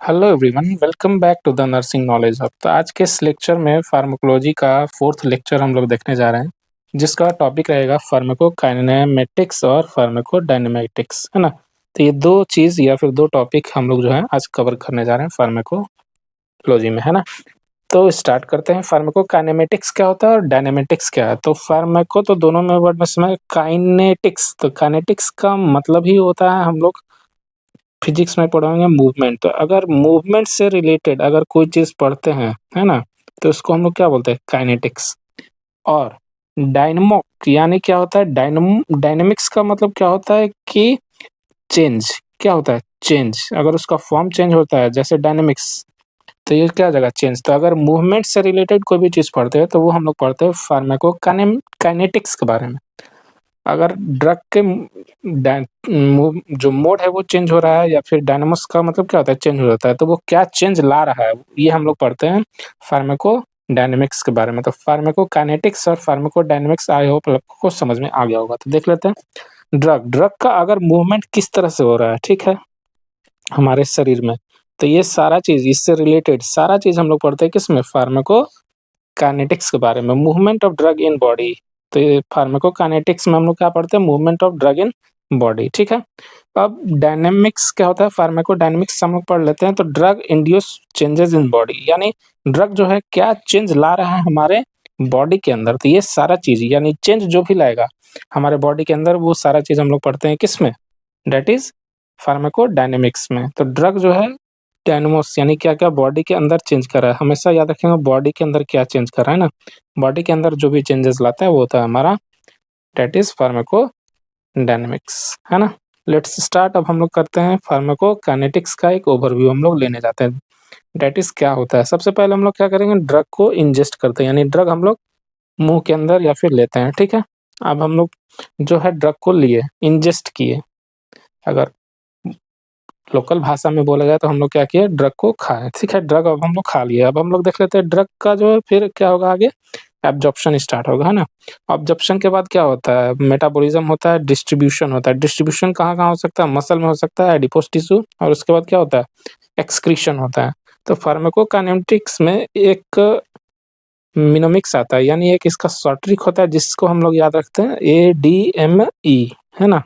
Hello everyone, welcome back to the nursing knowledge hub. तो आज के इस लेक्चर में फार्माकोलॉजी का फोर्थ लेक्चर हम लोग देखने जा रहे हैं, जिसका टॉपिक रहेगा फार्माकोकाइनेमेटिक्स और फार्माकोडायनेमेटिक्स, है ना। तो ये दो चीज़ या फिर दो टॉपिक हम लोग जो है आज कवर करने जा रहे हैं फार्माकोलॉजी में, है ना। तो स्टार्ट करते हैं। फार्माकोकाइनेमेटिक्स क्या होता है और डायनेमेटिक्स क्या है। तो फार्माको तो दोनों में वर्ड में समय, काइनेटिक्स तो काइनेटिक्स का मतलब ही होता है, हम लोग फिजिक्स में पढ़ेंगे मूवमेंट। तो अगर मूवमेंट से रिलेटेड अगर कोई चीज़ पढ़ते हैं, है ना, तो उसको हम लोग क्या बोलते हैं, काइनेटिक्स। और डायनमो यानी क्या होता है, डायनेमिक्स का मतलब क्या होता है कि चेंज। क्या होता है, चेंज। अगर उसका फॉर्म चेंज होता है जैसे डायनेमिक्स, तो ये क्या हो जाएगा, चेंज। तो अगर मूवमेंट से रिलेटेड कोई भी चीज़ पढ़ते हैं तो वो हम लोग पढ़ते हैं फार्माको काइनेटिक्स के बारे में। अगर ड्रग के जो मोड है वो चेंज हो रहा है, या फिर डायनामोस का मतलब क्या होता है, चेंज हो जाता है, तो वो क्या चेंज ला रहा है, ये हम लोग पढ़ते हैं फार्माको डायनेमिक्स के बारे में। तो फार्माको काइनेटिक्स और फार्माको डायनेमिक्स आई होप आपको समझ में आ गया होगा। तो देख लेते हैं ड्रग का अगर मूवमेंट किस तरह से हो रहा है, ठीक है, हमारे शरीर में। तो ये सारा चीज़, इससे रिलेटेड सारा चीज़ हम लोग पढ़ते हैं किसमें, फार्माको काइनेटिक्स के बारे में। Movement of drug in body, तो ये फार्माकोकाइनेटिक्स में हम लोग क्या पढ़ते हैं, movement of drug in body, ठीक है। अब डायनेमिक्स क्या होता है, फार्माकोडायनेमिक्स हम लोग पढ़ लेते हैं। तो drug induce changes in body, यानी ड्रग जो है क्या चेंज ला रहा है हमारे बॉडी के अंदर। तो ये सारा चीज यानी चेंज जो भी लाएगा हमारे बॉडी के अंदर, वो सारा चीज हम लोग पढ़ते हैं किसमें, डेट इज फार्माकोडायनेमिक्स में। तो ड्रग जो है डायनमोस यानी क्या क्या बॉडी के अंदर चेंज कर रहा है। हमेशा याद रखेंगे बॉडी के अंदर क्या चेंज कर रहा है ना, बॉडी के अंदर जो भी चेंजेस लाता है वो होता है हमारा, डेट इज फार्माकोडायनेमिक्स, है ना। Let's start. अब हम लोग करते हैं फार्माकोकाइनेटिक्स का एक ओवरव्यू हम लोग लेने जाते हैं। डेट इज क्या होता है, सबसे पहले हम लोग क्या करेंगे, ड्रग को इंजेस्ट करते हैं, यानी ड्रग हम लोग मुंह के अंदर या फिर लेते हैं, ठीक है। अब हम लोग जो है ड्रग को लिए, इंजेस्ट किए। अगर लोकल भाषा में बोला जाए तो हम लोग क्या किए, ड्रग को खाए, ठीक है। ड्रग अब हम लोग खा लिए। अब हम लोग देख लेते हैं ड्रग का जो है फिर क्या होगा आगे, एब्जॉर्प्शन स्टार्ट होगा, है ना। एब्जॉर्प्शन के बाद क्या होता है, मेटाबॉलिज्म होता है, डिस्ट्रीब्यूशन होता है। डिस्ट्रीब्यूशन कहाँ कहाँ हो सकता है, मसल में हो सकता है, एडिपोज टिश्यू, और उसके बाद क्या होता है, एक्सक्रीशन होता है। तो फार्माकोकाइनेटिक्स में एक मिनोमिक्स आता है, यानी एक इसका शॉर्ट ट्रिक होता है जिसको हम लोग याद रखते हैं ADME, है ना।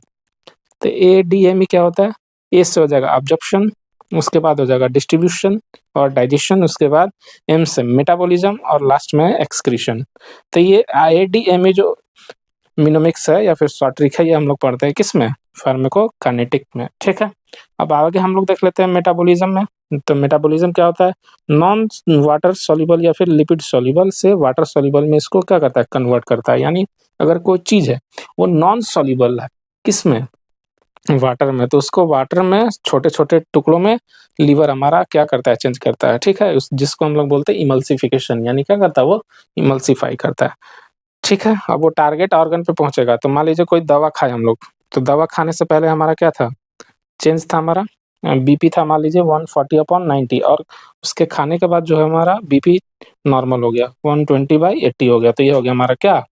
तो ADME क्या होता है, ए से हो जाएगा एब्जॉर्प्शन, उसके बाद हो जाएगा डिस्ट्रीब्यूशन और डाइजेशन, उसके बाद एम से मेटाबॉलिज्म और लास्ट में एक्सक्रीशन। तो ये ADME जो मिनोमिक्स है या फिर शॉर्ट ट्रिक है, ये हम लोग पढ़ते हैं किस में, फार्माकोकाइनेटिक में, ठीक है। अब आगे हम लोग देख लेते हैं मेटाबॉलिज्म में। तो मेटाबॉलिज्म क्या होता है, नॉन वाटर सॉल्युबल या फिर लिपिड सॉल्युबल से वाटर सॉल्युबल में इसको क्या करता है, कन्वर्ट करता है। यानी अगर कोई चीज़ है वो नॉन सॉल्युबल है किस में, वाटर में, तो उसको वाटर में छोटे छोटे टुकड़ों में लीवर हमारा क्या करता है, चेंज करता है, ठीक है। उस जिसको हम लोग बोलते हैं इमल्सिफिकेशन, यानी क्या करता है, वो इमल्सिफाई करता है, ठीक है। अब वो टारगेट ऑर्गन पे पहुंचेगा। तो मान लीजिए कोई दवा खाए हम लोग, तो दवा खाने से पहले हमारा क्या था, चेंज था हमारा, बीपी था मान लीजिए 140/90, और उसके खाने के बाद जो है हमारा बीपी नॉर्मल हो गया, 120/80 हो गया। तो ये हो गया हमारा क्या,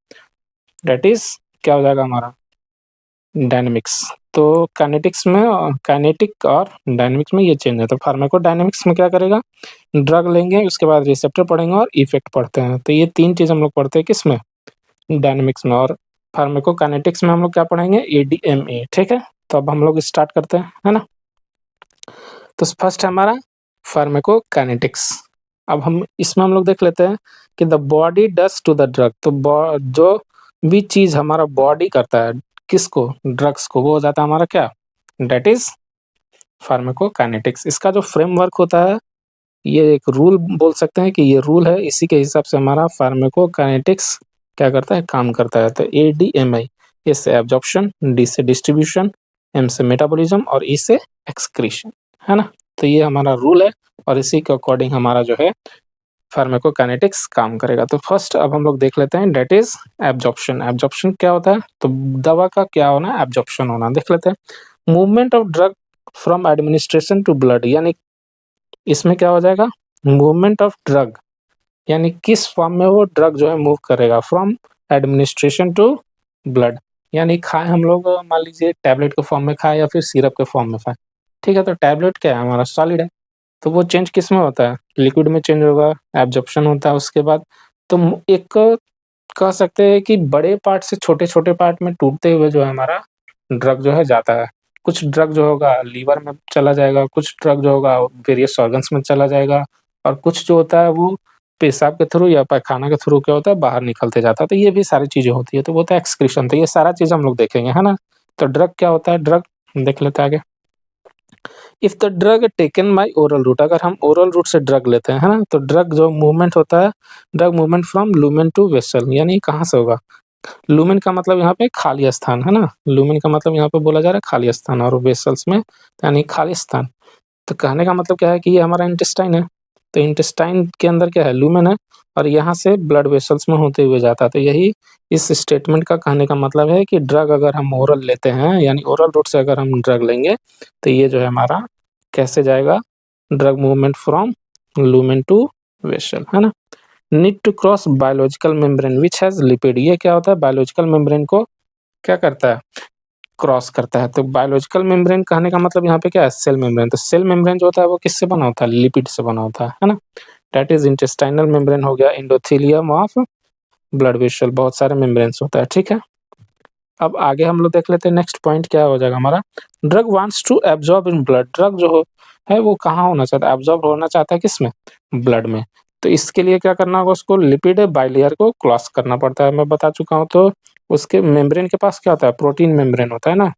डेट इज क्या हो जाएगा हमारा, डायनेमिक्स। तो काइनेटिक्स में, काइनेटिक और डायनेमिक्स में ये चेंज है। तो फार्माकोडायनेमिक्स में क्या करेगा, ड्रग लेंगे, उसके बाद रिसेप्टर पढ़ेंगे और इफेक्ट पढ़ते हैं। तो ये तीन चीज़ हम लोग पढ़ते हैं किसमें, डायनेमिक्स में। और फार्माकोकाइनेटिक्स में हम लोग क्या पढ़ेंगे, ADME, ठीक है। तो अब हम लोग स्टार्ट करते हैं, है ना। तो फर्स्ट है हमारा फार्माकोकाइनेटिक्स। अब हम इसमें हम लोग देख लेते हैं कि the body does to the drug. तो जो भी चीज़ हमारा बॉडी करता है किसको, ड्रग्स को, वो हो जाता है हमारा क्या, डेट इज फार्माकोकाइनेटिक्स। इसका जो फ्रेमवर्क होता है, ये एक रूल बोल सकते हैं कि ये रूल है, इसी के हिसाब से हमारा फार्माकोकाइनेटिक्स क्या करता है, काम करता है। तो ADMI, ए से एब्जॉर्प्शन, D से डिस्ट्रीब्यूशन, M से मेटाबॉलिज्म और E से एक्सक्रीशन, है ना। तो ये हमारा रूल है और इसी के अकॉर्डिंग हमारा जो है फार्माकोकाइनेटिक्स काम करेगा। तो फर्स्ट अब हम लोग देख लेते हैं, डेट इज एब्जॉर्प्शन। एब्जॉर्प्शन क्या होता है, तो दवा का क्या होना, एब्जॉर्प्शन होना। देख लेते हैं, movement of drug from administration to blood, यानी इसमें क्या हो जाएगा, मूवमेंट ऑफ ड्रग, यानी किस फॉर्म में वो ड्रग जो है मूव करेगा, फ्रॉम एडमिनिस्ट्रेशन टू ब्लड, यानी खाए हम लोग मान लीजिए टैबलेट के फॉर्म में खाए या फिर सिरप के फॉर्म में खाए, ठीक है। तो टैबलेट क्या है, हमारा सॉलिड है, तो वो चेंज किस में होता है? लिक्विड में चेंज होगा, एब्जॉर्प्शन होता है उसके बाद। तो एक कह सकते हैं कि बड़े पार्ट से छोटे-छोटे पार्ट में टूटते हुए जो है हमारा ड्रग जो है जाता है। कुछ ड्रग जो होगा लीवर में चला जाएगा, कुछ ड्रग जो होगा वेरियस ऑर्गन्स में चला जाएगा और कुछ जो होता है वो पेशाब के थ्रू या पैखाना के थ्रू क्या होता है बाहर निकलते जाता है। तो ये भी सारी चीज़ें होती है, तो वो होता है एक्सक्रीशन। तो ये सारा चीज़ हम लोग देखेंगे, है ना? तो ड्रग क्या होता है? ड्रग देख लेते हैं आगे। If the drug taken by oral route, अगर हम ओरल रूट से ड्रग लेते हैं, है ना? तो ड्रग जो मूवमेंट होता है, drug movement from lumen to vessel, यानी कहाँ से होगा? लुमेन का मतलब यहाँ पे खाली स्थान, है ना? लुमेन का मतलब यहाँ पे बोला जा रहा है खाली स्थान, और वेसल्स में यानी खाली स्थान। तो कहने का मतलब क्या है कि ये हमारा इंटेस्टाइन है। तो इंटेस्टाइन के अंदर क्या है? लुमेन है, और यहाँ से ब्लड वेसल्स में होते हुए जाता है। तो यही इस स्टेटमेंट का कहने का मतलब है कि ड्रग अगर हम ओरल लेते हैं, यानी ओरल रूट से अगर हम ड्रग लेंगे, तो ये जो है हमारा कैसे जाएगा? Drug movement from lumen to vessel, है ना? Need to cross biological membrane which has lipid, ये क्या होता है? बायोलॉजिकल मेम्ब्रेन को क्या करता है? क्रॉस करता है। तो बायोलॉजिकल मेम्ब्रेन कहने का मतलब यहाँ पे क्या है? Cell membrane. तो सेल मेम्ब्रेन जो होता है वो किससे बना होता है? लिपिड से बना होता है ना? दैट इज़ इंटेस्टाइनल मेम्ब्रेन हो गया, एंडोथेलियम ऑफ ब्लड वेसल, बहुत सारे मेम्ब्रेन्स होता है, ठीक है? अब आगे हम लोग देख लेते हैं नेक्स्ट पॉइंट क्या हो जाएगा हमारा? Drug wants to absorb in blood, drug जो है वो कहाँ होना चाहता है? एब्ज़ॉर्ब होना चाहता है किसमें? ब्लड में। तो इसके लिए क्या करना होगा? उसको लिपिड बाइलेयर को क्रॉस करना पड़ता है, मैं बता चुका हूँ। तो उसके मेम्ब्रेन के पास क्या होता है? प्रोटीन मेम्ब्रेन होता है ना?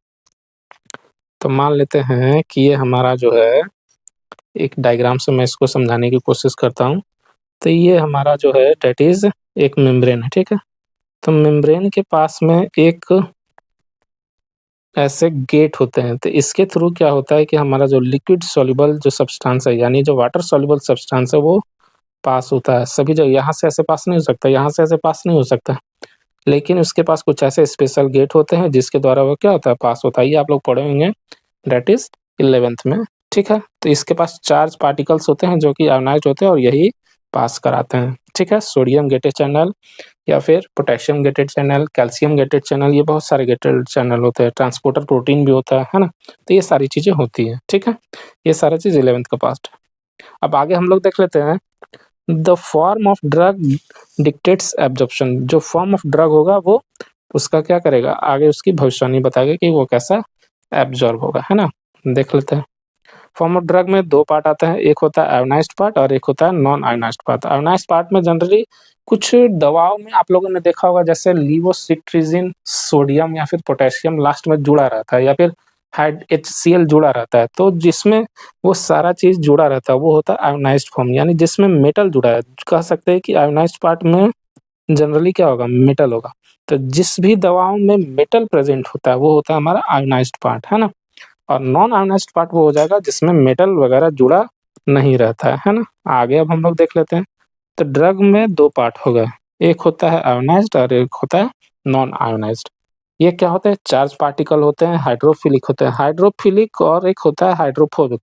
तो मान लेते हैं कि ये हमारा जो है एक डायग्राम से मैं इसको समझाने की कोशिश करता हूँ। तो ये हमारा जो है दैट इज़ एक मेम्ब्रेन है, ठीक है? तो मेम्ब्रेन के पास में एक ऐसे गेट होते हैं, तो इसके थ्रू क्या होता है कि हमारा जो लिक्विड सॉल्युबल जो सब्सटेंस है, यानी जो वाटर सॉल्युबल सब्सटेंस है वो पास होता है। सभी जगह यहाँ से ऐसे पास नहीं हो सकता, यहाँ से ऐसे पास नहीं हो सकता। लेकिन उसके पास कुछ ऐसे स्पेशल गेट होते हैं जिसके द्वारा वो क्या होता है? पास होता है। ये आप लोग पढ़े होंगे दैट इज़ 11th में, ठीक है? तो इसके पास चार्ज पार्टिकल्स होते हैं जो कि आयोनाइज़्ड होते हैं और यही पास कराते हैं, ठीक है? सोडियम गेटेड चैनल या फिर potassium gated channel, calcium gated channel, ये बहुत सारे गेटेड चैनल होते हैं। ट्रांसपोर्टर प्रोटीन भी होता है ना? तो ये सारी चीज़ें होती हैं, ठीक है? ये सारा चीज़ 11th का पार्ट है। अब आगे हम लोग देख लेते हैं, the form of drug dictates absorption, जो फॉर्म ऑफ ड्रग होगा वो उसका क्या करेगा? आगे उसकी भविष्यवाणी बताएगा कि वो कैसा एब्ज़ॉर्ब होगा, है ना? देख लेते हैं। फॉर्म ऑफ ड्रग में 2 पार्ट आते हैं, एक होता है आयोनाइज़्ड पार्ट और एक होता है नॉन आयोनाइज़्ड पार्ट। आयोनाइज़्ड पार्ट में जनरली कुछ दवाओं में आप लोगों ने देखा होगा, जैसे लिवोसिट्रिजिन, सोडियम या फिर पोटेशियम लास्ट में जुड़ा रहता है, या फिर हाइड HCl जुड़ा रहता है। तो जिसमें वो सारा चीज़ जुड़ा रहता है वो होता है आयोनाइज़्ड फॉर्म, यानी जिसमें मेटल जुड़ा है। कह सकते हैं कि आयोनाइज़्ड पार्ट में जनरली क्या होगा? मेटल होगा। तो जिस भी दवाओं में मेटल प्रेज़ेंट होता है वो होता है हमारा आयोनाइज़्ड पार्ट, है ना? और नॉन आयोनाइज़्ड पार्ट वो हो जाएगा जिसमें मेटल वगैरह जुड़ा नहीं रहता है ना? आगे अब हम लोग देख लेते हैं। तो ड्रग में 2 पार्ट हो गए, एक होता है आयोनाइज़्ड और एक होता है नॉन आयोनाइज़्ड। ये क्या होते हैं? चार्ज पार्टिकल होते हैं, हाइड्रोफिलिक होते हैं। हाइड्रोफिलिक और एक होता है हाइड्रोफोबिक।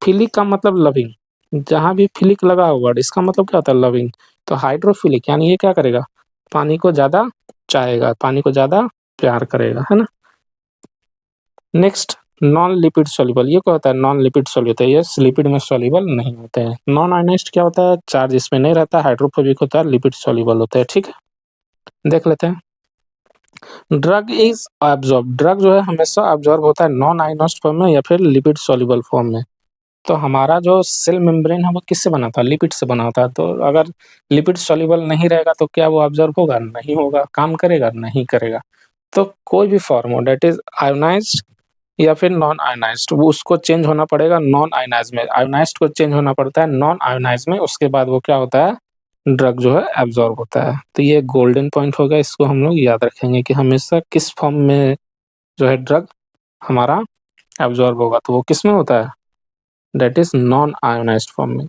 फिलिक का मतलब लविंग, जहाँ भी फिलिक लगा हुआ वर्ड इसका मतलब क्या होता है? लविंग। तो हाइड्रोफिलिक यानी ये क्या करेगा? पानी को ज़्यादा चाहेगा, पानी को ज़्यादा प्यार करेगा, है ना? नेक्स्ट नॉन लिपिड सॉल्युबल, ये क्या होता है? नॉन लिपिड सॉल्युबल, ये लिपिड में सॉल्युबल नहीं होते हैं। नॉन आयोनाइज्ड क्या होता है? चार्ज इसमें नहीं रहता, हाइड्रोफोबिक होता है, लिपिड सॉल्युबल होते हैं, ठीक है? देख लेते हैं। ड्रग इज एब्जॉर्ब, ड्रग जो है हमेशा एब्जॉर्ब होता है नॉन आयोनाइज्ड फॉर्म में या फिर लिपिड सॉल्युबल फॉर्म में। तो हमारा जो सेल मेम्ब्रेन है वो किससे बना था? लिपिड से बना होता है। तो अगर लिपिड सॉल्युबल नहीं रहेगा तो क्या वो एब्जॉर्ब होगा? नहीं होगा। काम करेगा? नहीं करेगा। तो कोई भी फॉर्म हो दैट इज आयोनाइज्ड या फिर नॉन आयोनाइज्ड, वो उसको चेंज होना पड़ेगा नॉन आयोनाइज्ड में। आयोनाइज्ड को चेंज होना पड़ता है नॉन आयोनाइज्ड में, उसके बाद वो क्या होता है? ड्रग जो है एब्जॉर्ब होता है। तो ये गोल्डन पॉइंट होगा, इसको हम लोग याद रखेंगे कि हमेशा किस फॉर्म में जो है ड्रग हमारा एब्जॉर्ब होगा, तो वो किस में होता है? That is non ionised form में।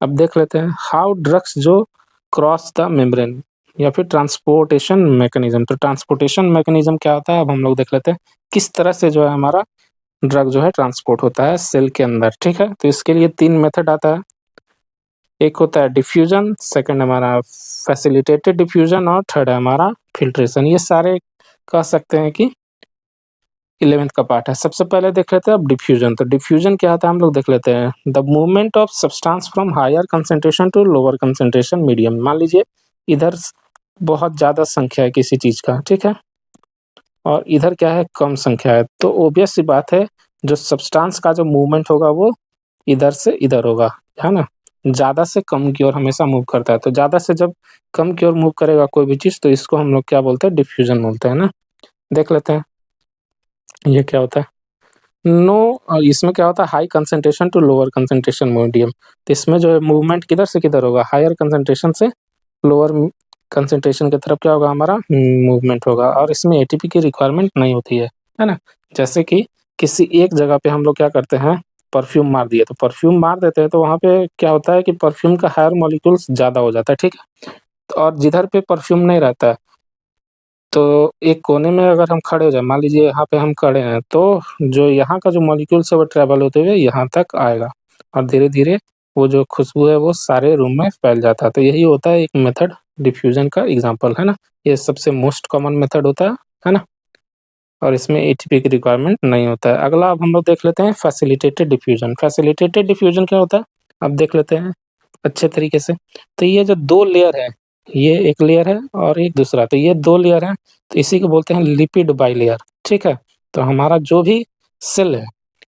अब देख लेते हैं हाउ ड्रग्स जो क्रॉस द मेम्ब्रेन या फिर ट्रांसपोर्टेशन मैकेनिज्म। तो ट्रांसपोर्टेशन मैकेनिज्म क्या होता है? अब हम लोग देख लेते हैं किस तरह से जो है हमारा ड्रग जो है ट्रांसपोर्ट होता है सेल के अंदर, ठीक है? तो इसके लिए 3 मेथड आता है। एक होता है डिफ्यूजन, सेकंड हमारा फैसिलिटेटेड डिफ्यूजन और थर्ड है हमारा फ़िल्ट्रेशन। ये सारे कह सकते हैं कि 11th का पार्ट है। सबसे पहले देख लेते हैं अब डिफ्यूजन। तो डिफ्यूजन क्या होता है हम लोग देख लेते हैं। The movement of substance from higher concentration to lower concentration medium. मान लीजिए इधर बहुत ज़्यादा संख्या है किसी चीज़ का, ठीक है, और इधर क्या है, कम संख्या है, तो ऑब्वियस सी बात है जो सब्सटेंस का जो मूवमेंट होगा वो इधर से इधर होगा, है ना। ज़्यादा से कम की ओर हमेशा मूव करता है, तो ज़्यादा से जब कम की ओर मूव करेगा कोई भी चीज़, तो इसको हम लोग क्या बोलते हैं, डिफ्यूजन बोलते हैं ना। देख लेते हैं ये क्या होता है। इसमें क्या होता है, high concentration to lower concentration medium. तो इसमें जो है मूवमेंट किधर से किधर होगा, हायर कंसंट्रेशन से लोअर कंसंट्रेशन की तरफ क्या होगा, हमारा मूवमेंट होगा। और इसमें एटीपी की रिक्वायरमेंट नहीं होती है ना। जैसे कि किसी एक जगह पे हम लोग क्या करते हैं, परफ्यूम मार दिए, तो परफ्यूम मार देते हैं तो वहाँ पे क्या होता है कि परफ्यूम का हायर मॉलिक्यूल्स ज़्यादा हो जाता है, ठीक है। तो और जिधर पे परफ्यूम नहीं रहता है, तो एक कोने में अगर हम खड़े हो जाए, मान लीजिए यहाँ पे हम खड़े हैं, तो जो यहाँ का जो मॉलिक्यूल्स है वो ट्रैवल होते हुए यहाँ तक आएगा, और धीरे-धीरे वो जो खुशबू है वो सारे रूम में फैल जाता है। तो यही होता है एक मेथड, डिफ्यूज़न का एग्ज़ाम्पल, है ना। ये सबसे मोस्ट कॉमन मेथड होता है ना, और इसमें एटीपी की रिक्वायरमेंट नहीं होता है। अगला अब हम लोग देख लेते हैं फैसिलिटेटेड डिफ्यूज़न। फैसिलिटेटेड डिफ्यूज़न क्या होता है, अब देख लेते हैं अच्छे तरीके से। तो ये जो 2 लेयर है, ये एक लेयर है और एक दूसरा, तो ये 2 लेयर हैं, तो इसी को बोलते हैं लिपिड बाइलेयर, ठीक है। तो हमारा जो भी सेल है,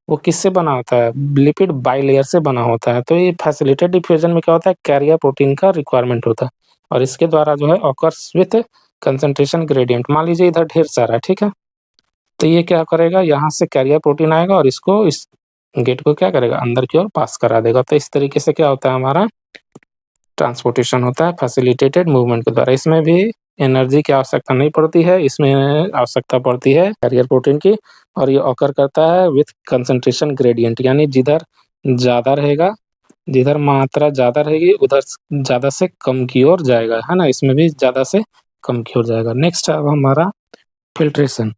वो किससे बना होता है, लिपिड बाइलेयर से बना होता है। तो ये फैसिलिटेटेड डिफ्यूज़न में क्या होता है, कैरियर प्रोटीन का रिक्वायरमेंट होता है, और इसके द्वारा जो है ऑकर्स विथ कंसंट्रेशन ग्रेडिएंट। मान लीजिए इधर ढेर सारा है, ठीक है, तो ये क्या करेगा, यहाँ से कैरियर प्रोटीन आएगा और इसको इस गेट को क्या करेगा, अंदर की ओर पास करा देगा। तो इस तरीके से क्या होता है, हमारा ट्रांसपोर्टेशन होता है फैसिलिटेटेड मूवमेंट के द्वारा। इसमें भी एनर्जी की आवश्यकता नहीं पड़ती है, इसमें आवश्यकता पड़ती है कैरियर प्रोटीन की, और ये ऑकर करता है विथ कंसंट्रेशन ग्रेडिएंट, यानी जिधर ज़्यादा रहेगा, जिधर मात्रा ज़्यादा रहेगी उधर ज़्यादा से कम की ओर जाएगा, है ना। इसमें भी ज़्यादा से कम की ओर जाएगा। नेक्स्ट अब हमारा फिल्ट्रेशन।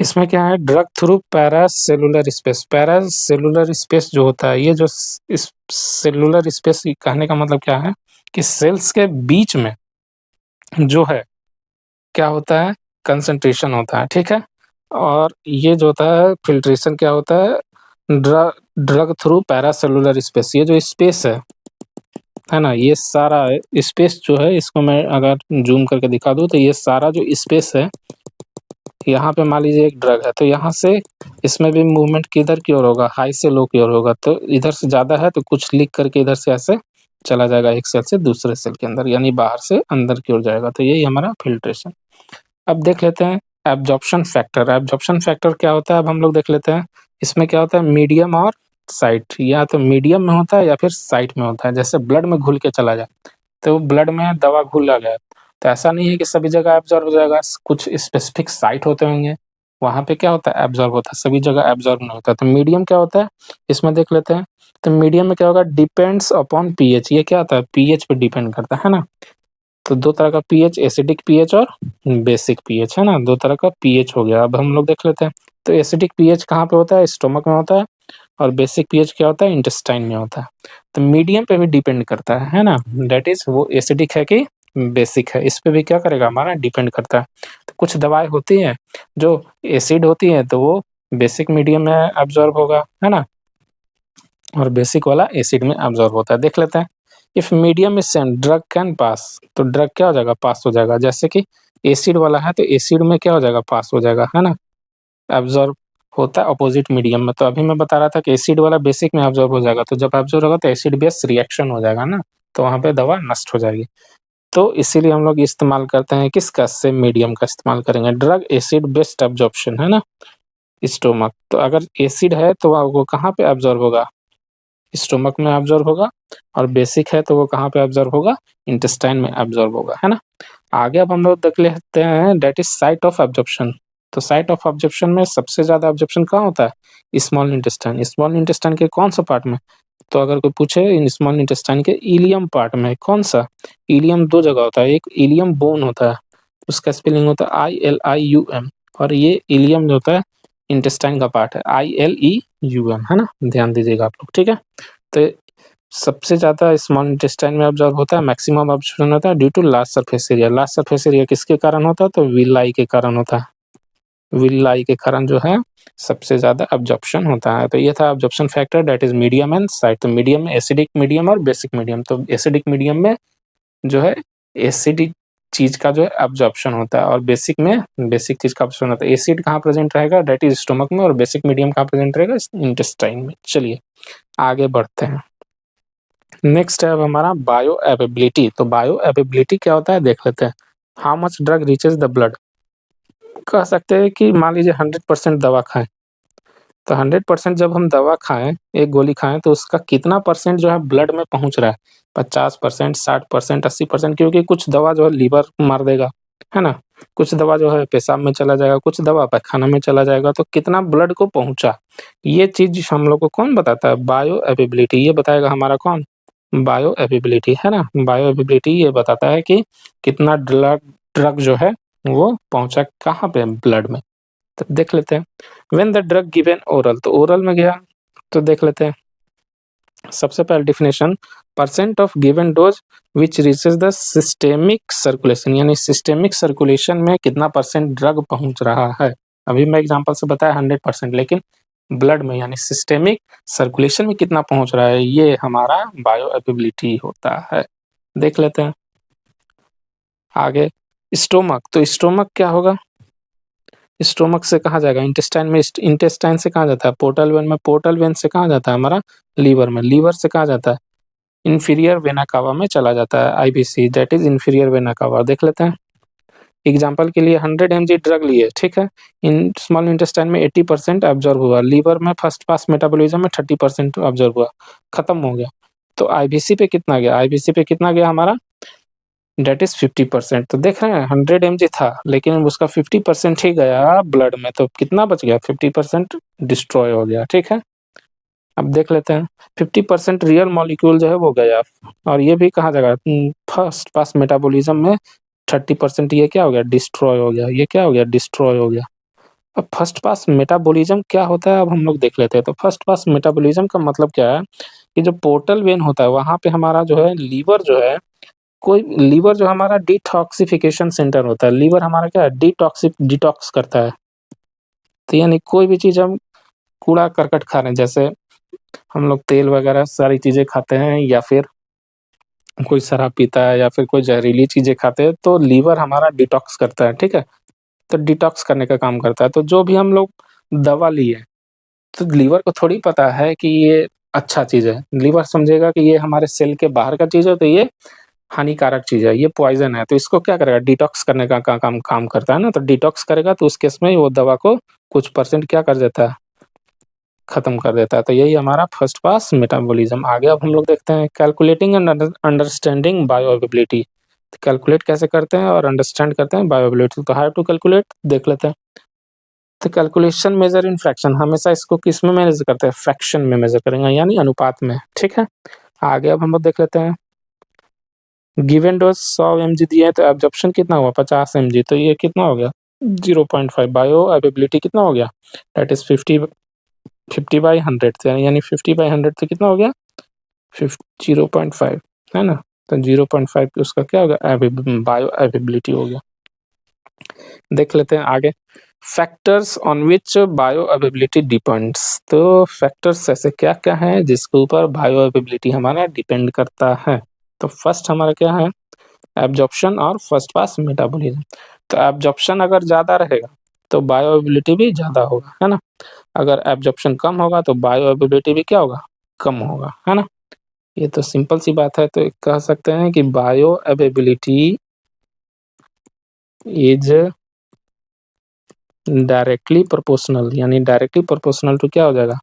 इसमें क्या है, ड्रग थ्रू पैरासेलुलर स्पेस। पैरासेलुलर स्पेस जो होता है, ये जो इस सेलुलर स्पेस कहने का मतलब क्या है कि सेल्स के बीच में जो है क्या होता है, कंसंट्रेशन होता है, ठीक है। और ये जो होता है फिल्ट्रेशन क्या होता है, ड्रग ड्रग थ्रू पैरासेलुलर स्पेस। ये जो स्पेस है ना, ये सारा स्पेस जो है, इसको मैं अगर जूम करके दिखा दूँ तो ये सारा जो स्पेस है, यहाँ पे मान लीजिए एक ड्रग है, तो यहाँ से इसमें भी मूवमेंट किधर की ओर होगा, हाई से लो की ओर होगा। तो इधर से ज़्यादा है तो कुछ लिख करके इधर से ऐसे चला जाएगा एक सेल से दूसरे सेल के अंदर, यानी बाहर से अंदर की ओर जाएगा। तो यही हमारा फिल्ट्रेशन। अब देख लेते हैं एब्जॉर्प्शन फैक्टर। एब्जॉर्प्शन फैक्टर क्या होता है, अब हम लोग देख लेते हैं। इसमें क्या होता है, मीडियम और साइट, या तो मीडियम में होता है या फिर साइट में होता है। जैसे ब्लड में घुल के चला जाए, तो ब्लड में दवा घुल गया, तो ऐसा नहीं है कि सभी जगह एब्ज़ॉर्ब हो जाएगा, कुछ स्पेसिफिक साइट होते होंगे, वहाँ पे क्या होता है, एब्ज़ॉर्ब होता है, सभी जगह एब्ज़ॉर्ब नहीं होता। तो मीडियम क्या होता है, इसमें देख लेते हैं। तो मीडियम में क्या होगा, डिपेंड्स अपॉन पीएच। ये क्या होता है, पीएच पे डिपेंड करता है ना। तो 2 तरह का पीएच, एसिडिक पीएच और बेसिक पीएच, है ना, 2 तरह का पीएच हो गया। अब हम लोग देख लेते हैं। तो एसिडिक पीएच कहाँ पे होता है, स्टोमक में होता है, और बेसिक पीएच क्या होता है, इंटेस्टाइन में होता है। तो मीडियम पे भी डिपेंड करता है ना, दैट इज़ वो एसिडिक है कि बेसिक है, इस पे भी क्या करेगा, हमारा डिपेंड करता है। तो कुछ दवाएँ होती हैं जो एसिड होती हैं, तो वो बेसिक मीडियम में एब्ज़ॉर्ब होगा, है ना, और बेसिक वाला एसिड में एब्ज़ॉर्ब होता है। देख लेते हैं। If medium is same drug can pass, तो ड्रग क्या हो जाएगा, पास हो जाएगा। जैसे कि एसिड वाला है तो एसिड में क्या हो जाएगा, पास हो जाएगा, है ना। एब्ज़ॉर्ब होता है अपोजिट मीडियम में। तो अभी मैं बता रहा था कि एसिड वाला बेसिक में एब्ज़ॉर्ब हो जाएगा, तो जब एब्ज़ॉर्ब होगा तो एसिड बेस रिएक्शन हो जाएगा ना, तो वहाँ पे दवा नष्ट हो जाएगी। तो इसीलिए हम लोग इस्तेमाल करते हैं किसका, सेम मीडियम का इस्तेमाल करेंगे। ड्रग एसिड बेस्ड एब्ज़ॉर्प्शन, है ना, स्टोमक। तो अगर एसिड है तो वो कहाँ पे एब्ज़ॉर्ब होगा, स्टोमक में एब्ज़ॉर्ब होगा, और बेसिक है तो वो कहाँ पे एब्ज़ॉर्ब होगा, इंटेस्टाइन में एब्ज़ॉर्ब होगा, है ना। आगे अब हम लोग देख लेते हैं that is site of absorption. तो साइट ऑफ एब्ज़ॉर्प्शन में सबसे ज़्यादा एब्ज़ॉर्प्शन कहाँ होता है, स्मॉल इंटेस्टाइन। स्मॉल इंटेस्टाइन के कौन-सा पार्ट में, तो अगर कोई पूछे इन स्मॉल इंटेस्टाइन के इलियम पार्ट में, कौन-सा, इलियम 2 जगह होता है, एक इलियम बोन होता है, उसका स्पेलिंग होता है ILIUM, और ये इलियम जो होता है इंटेस्टाइन का पार्ट है, ILEUM, है ना, ध्यान दीजिएगा आप लोग, ठीक है। तो सबसे ज़्यादा स्मॉल इंटेस्टाइन में एब्ज़ॉर्ब होता है, मैक्सिमम एब्ज़ॉर्प्शन होता है due to large surface area. Large surface area किसके कारण होता है, तो विलाई के कारण होता है। विलाई के कारण जो है सबसे ज़्यादा अब्जॉर्प्शन होता है। तो ये था absorption factor, that is medium and side. तो मीडियम में एसिडिक मीडियम और बेसिक मीडियम। तो एसिडिक मीडियम में जो है एसिडिक चीज़ का जो है अब्जॉर्प्शन होता है, और बेसिक चीज़ का अब्जॉर्प्शन होता है। एसिड कहाँ प्रेजेंट रहेगा, दैट इज स्टोमक में, और बेसिक मीडियम कहाँ प्रेजेंट रहेगा, इंटेस्टाइन में। चलिए आगे बढ़ते हैं। नेक्स्ट है अब हमारा बायो अवेबिलिटी। तो बायो अवेबिलिटी क्या होता है देख लेते हैं। How much drug reaches the blood. कह सकते हैं कि मान लीजिए 100% दवा खाएं, तो 100% जब हम दवा खाएं, एक गोली खाएं, तो उसका कितना परसेंट जो है ब्लड में पहुंच रहा है, 50%, 60%, 80%, क्योंकि कुछ दवा जो है लीवर मार देगा, है ना, कुछ दवा जो है पेशाब में चला जाएगा, कुछ दवा पैखाना में चला जाएगा, तो कितना ब्लड को पहुंचा, ये चीज हम लोग को कौन बताता है, बायो अवेबिलिटी। ये बताएगा हमारा कौन, बायो अवेबिलिटी, है ना। बायो अवेबिलिटी ये बताता है कि कितना ड्रग जो है वो पहुंचा कहाँ पे, ब्लड में। तो देख लेते हैं। When the drug given oral, तो ओरल में गया, तो देख लेते हैं। सबसे पहले definition, percent of given dose which reaches the systemic circulation, यानी सिस्टेमिक सर्कुलेशन में कितना परसेंट ड्रग पहुंच रहा है। अभी मैं एग्जांपल से बताया 100%, लेकिन ब्लड में यानी सिस्टेमिक सर्कुलेशन में कितना पहुंच रहा है, ये हमारा बायो अवेबिलिटी होता है। देख लेते हैं आगे। स्टोमक, तो स्टोमक क्या होगा, स्टोमक से कहाँ जाएगा, इंटेस्टाइन में, इंटेस्टाइन से कहाँ जाता है, पोर्टल वेन में, पोर्टल वेन से कहाँ जाता है हमारा, लीवर में, लीवर से कहाँ जाता है, इंफीरियर वेना कावा में चला जाता है, IBC, that is inferior vena cava. देख लेते हैं एग्जाम्पल के लिए 100 mg ड्रग लिए, ठीक है, इन स्मॉल इंटेस्टाइन में 80% ऑब्जर्व हुआ, लीवर में फर्स्ट पास मेटाबॉलिज्म में 30% ऑब्जर्व हुआ, खत्म हो गया। तो आईबीसी पे कितना गया, आईबीसी पे कितना गया हमारा, डेट इज 50%। तो देख रहे हैं 100 mg था, लेकिन उसका 50% ही गया ब्लड में, तो कितना बच गया, 50% डिस्ट्रॉय हो गया, ठीक है। अब देख लेते हैं 50% रियल मॉलिक्यूल जो है वो गया, और ये भी कहाँ जाएगा, फर्स्ट पास मेटाबॉलिज्म में 30% ये क्या हो गया, डिस्ट्रॉय हो गया, ये क्या हो गया, डिस्ट्रॉय हो गया। अब फर्स्ट पास मेटाबॉलिज्म क्या होता है, अब हम लोग देख लेते हैं। तो फर्स्ट पास मेटाबॉलिज्म का मतलब क्या है, कि जो पोर्टल वेन होता है वहां पे हमारा जो है लीवर जो है, कोई लीवर जो हमारा डिटॉक्सिफिकेशन सेंटर होता है, लीवर हमारा क्या है, डिटॉक्स करता है। तो यानी कोई भी चीज हम कूड़ा करकट खा रहे हैं, जैसे हम लोग तेल वगैरह सारी चीजें खाते हैं, या फिर कोई शराब पीता है, या फिर कोई जहरीली चीजें खाते हैं, तो लीवर हमारा डिटॉक्स करता है, ठीक है। तो डिटॉक्स करने का काम करता है। तो जो भी हम लोग दवा लिए, तो लीवर को थोड़ी पता है कि ये अच्छा चीज है, लीवर समझेगा कि ये हमारे सेल के बाहर का चीज है, तो ये हानिकारक चीज है, ये पॉइजन है, तो इसको क्या करेगा, डिटॉक्स करने का काम करता है ना। तो डिटॉक्स करेगा, तो उस केस में वो दवा को कुछ परसेंट क्या कर देता है, खत्म कर देता है। तो यही हमारा फर्स्ट पास मेटाबॉलिज्म। आगे अब हम लोग देखते हैं कैलकुलेटिंग एंड अंडरस्टैंडिंग बायोअवेबिलिटी। कैलकुलेट कैसे करते हैं और अंडरस्टैंड करते हैं बायोअवेबिलिटी। तो हाउ टू कैलकुलेट देख लेते हैं। तो कैलकुलेशन मेजर इन फ्रैक्शन, हमेशा इसको किस में मेजर करते हैं, फ्रैक्शन में मेजर करेंगे, यानी अनुपात में, ठीक है। आगे अब हम लोग देख लेते हैं। गिवन डोज 100 mg दिए हैं, तो एब्जॉर्प्शन कितना हुआ, 50 mg, तो ये कितना हो गया, 0.5। बायो अवेबिलिटी कितना हो गया, दैट इज 50/100, यानी 50/100 तो कितना हो गया, 0.5, है ना। तो 0.5 उसका क्या होगा, बायो अवेबिलिटी हो गया। देख लेते हैं आगे। Factors on which bio availability depends. तो फैक्टर्स ऐसे क्या क्या हैं जिसके ऊपर बायो अवेबिलिटी हमारा डिपेंड करता है। तो फर्स्ट हमारा क्या है, एब्जॉर्प्शन और फर्स्ट पास मेटाबॉलिज्म। तो एब्जॉर्प्शन अगर ज़्यादा रहेगा तो बायोअवेबिलिटी भी ज़्यादा होगा, है ना। अगर एब्जॉर्प्शन कम होगा तो बायोअवेबिलिटी भी क्या होगा, कम होगा, है ना। ये तो सिंपल सी बात है। तो कह सकते हैं कि बायोअवेबिलिटी इज डायरेक्टली प्रोपोर्शनल, यानी डायरेक्टली प्रोपोर्शनल टू क्या हो जाएगा,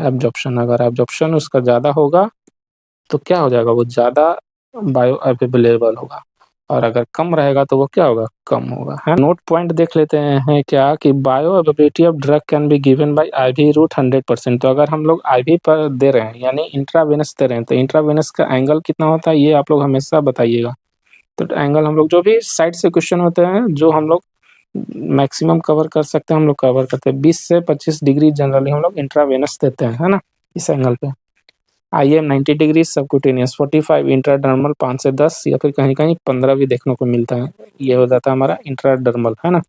एब्जॉर्प्शन। अगर एब्जॉर्प्शन उसका ज़्यादा होगा तो क्या हो जाएगा, वो ज़्यादा बायो अवेलेबल होगा, और अगर कम रहेगा तो वो क्या होगा, कम होगा, है। नोट पॉइंट देख लेते हैं क्या, कि bio availability of drug can be given by IV route 100%। तो अगर हम लोग आईवी पर दे रहे हैं, यानी इंट्रावेनस दे रहे हैं, तो इंट्रावेनस का एंगल कितना होता है, ये आप लोग हमेशा बताइएगा। तो एंगल हम लोग जो भी साइड से क्वेश्चन होते हैं, जो हम लोग मैक्सिमम कवर कर सकते हैं, हम लोग कवर करते हैं। 20 से 25 डिग्री जनरली हम लोग इंट्रावेनस देते हैं, है ना, इस एंगल पे। IM 90 डिग्री, सबक्यूटेनियस 45, इंट्राडर्मल 5 से 10, या फिर कहीं कहीं 15 भी देखने को मिलता है। ये हो जाता है हमारा इंट्राडर्मल, है ना।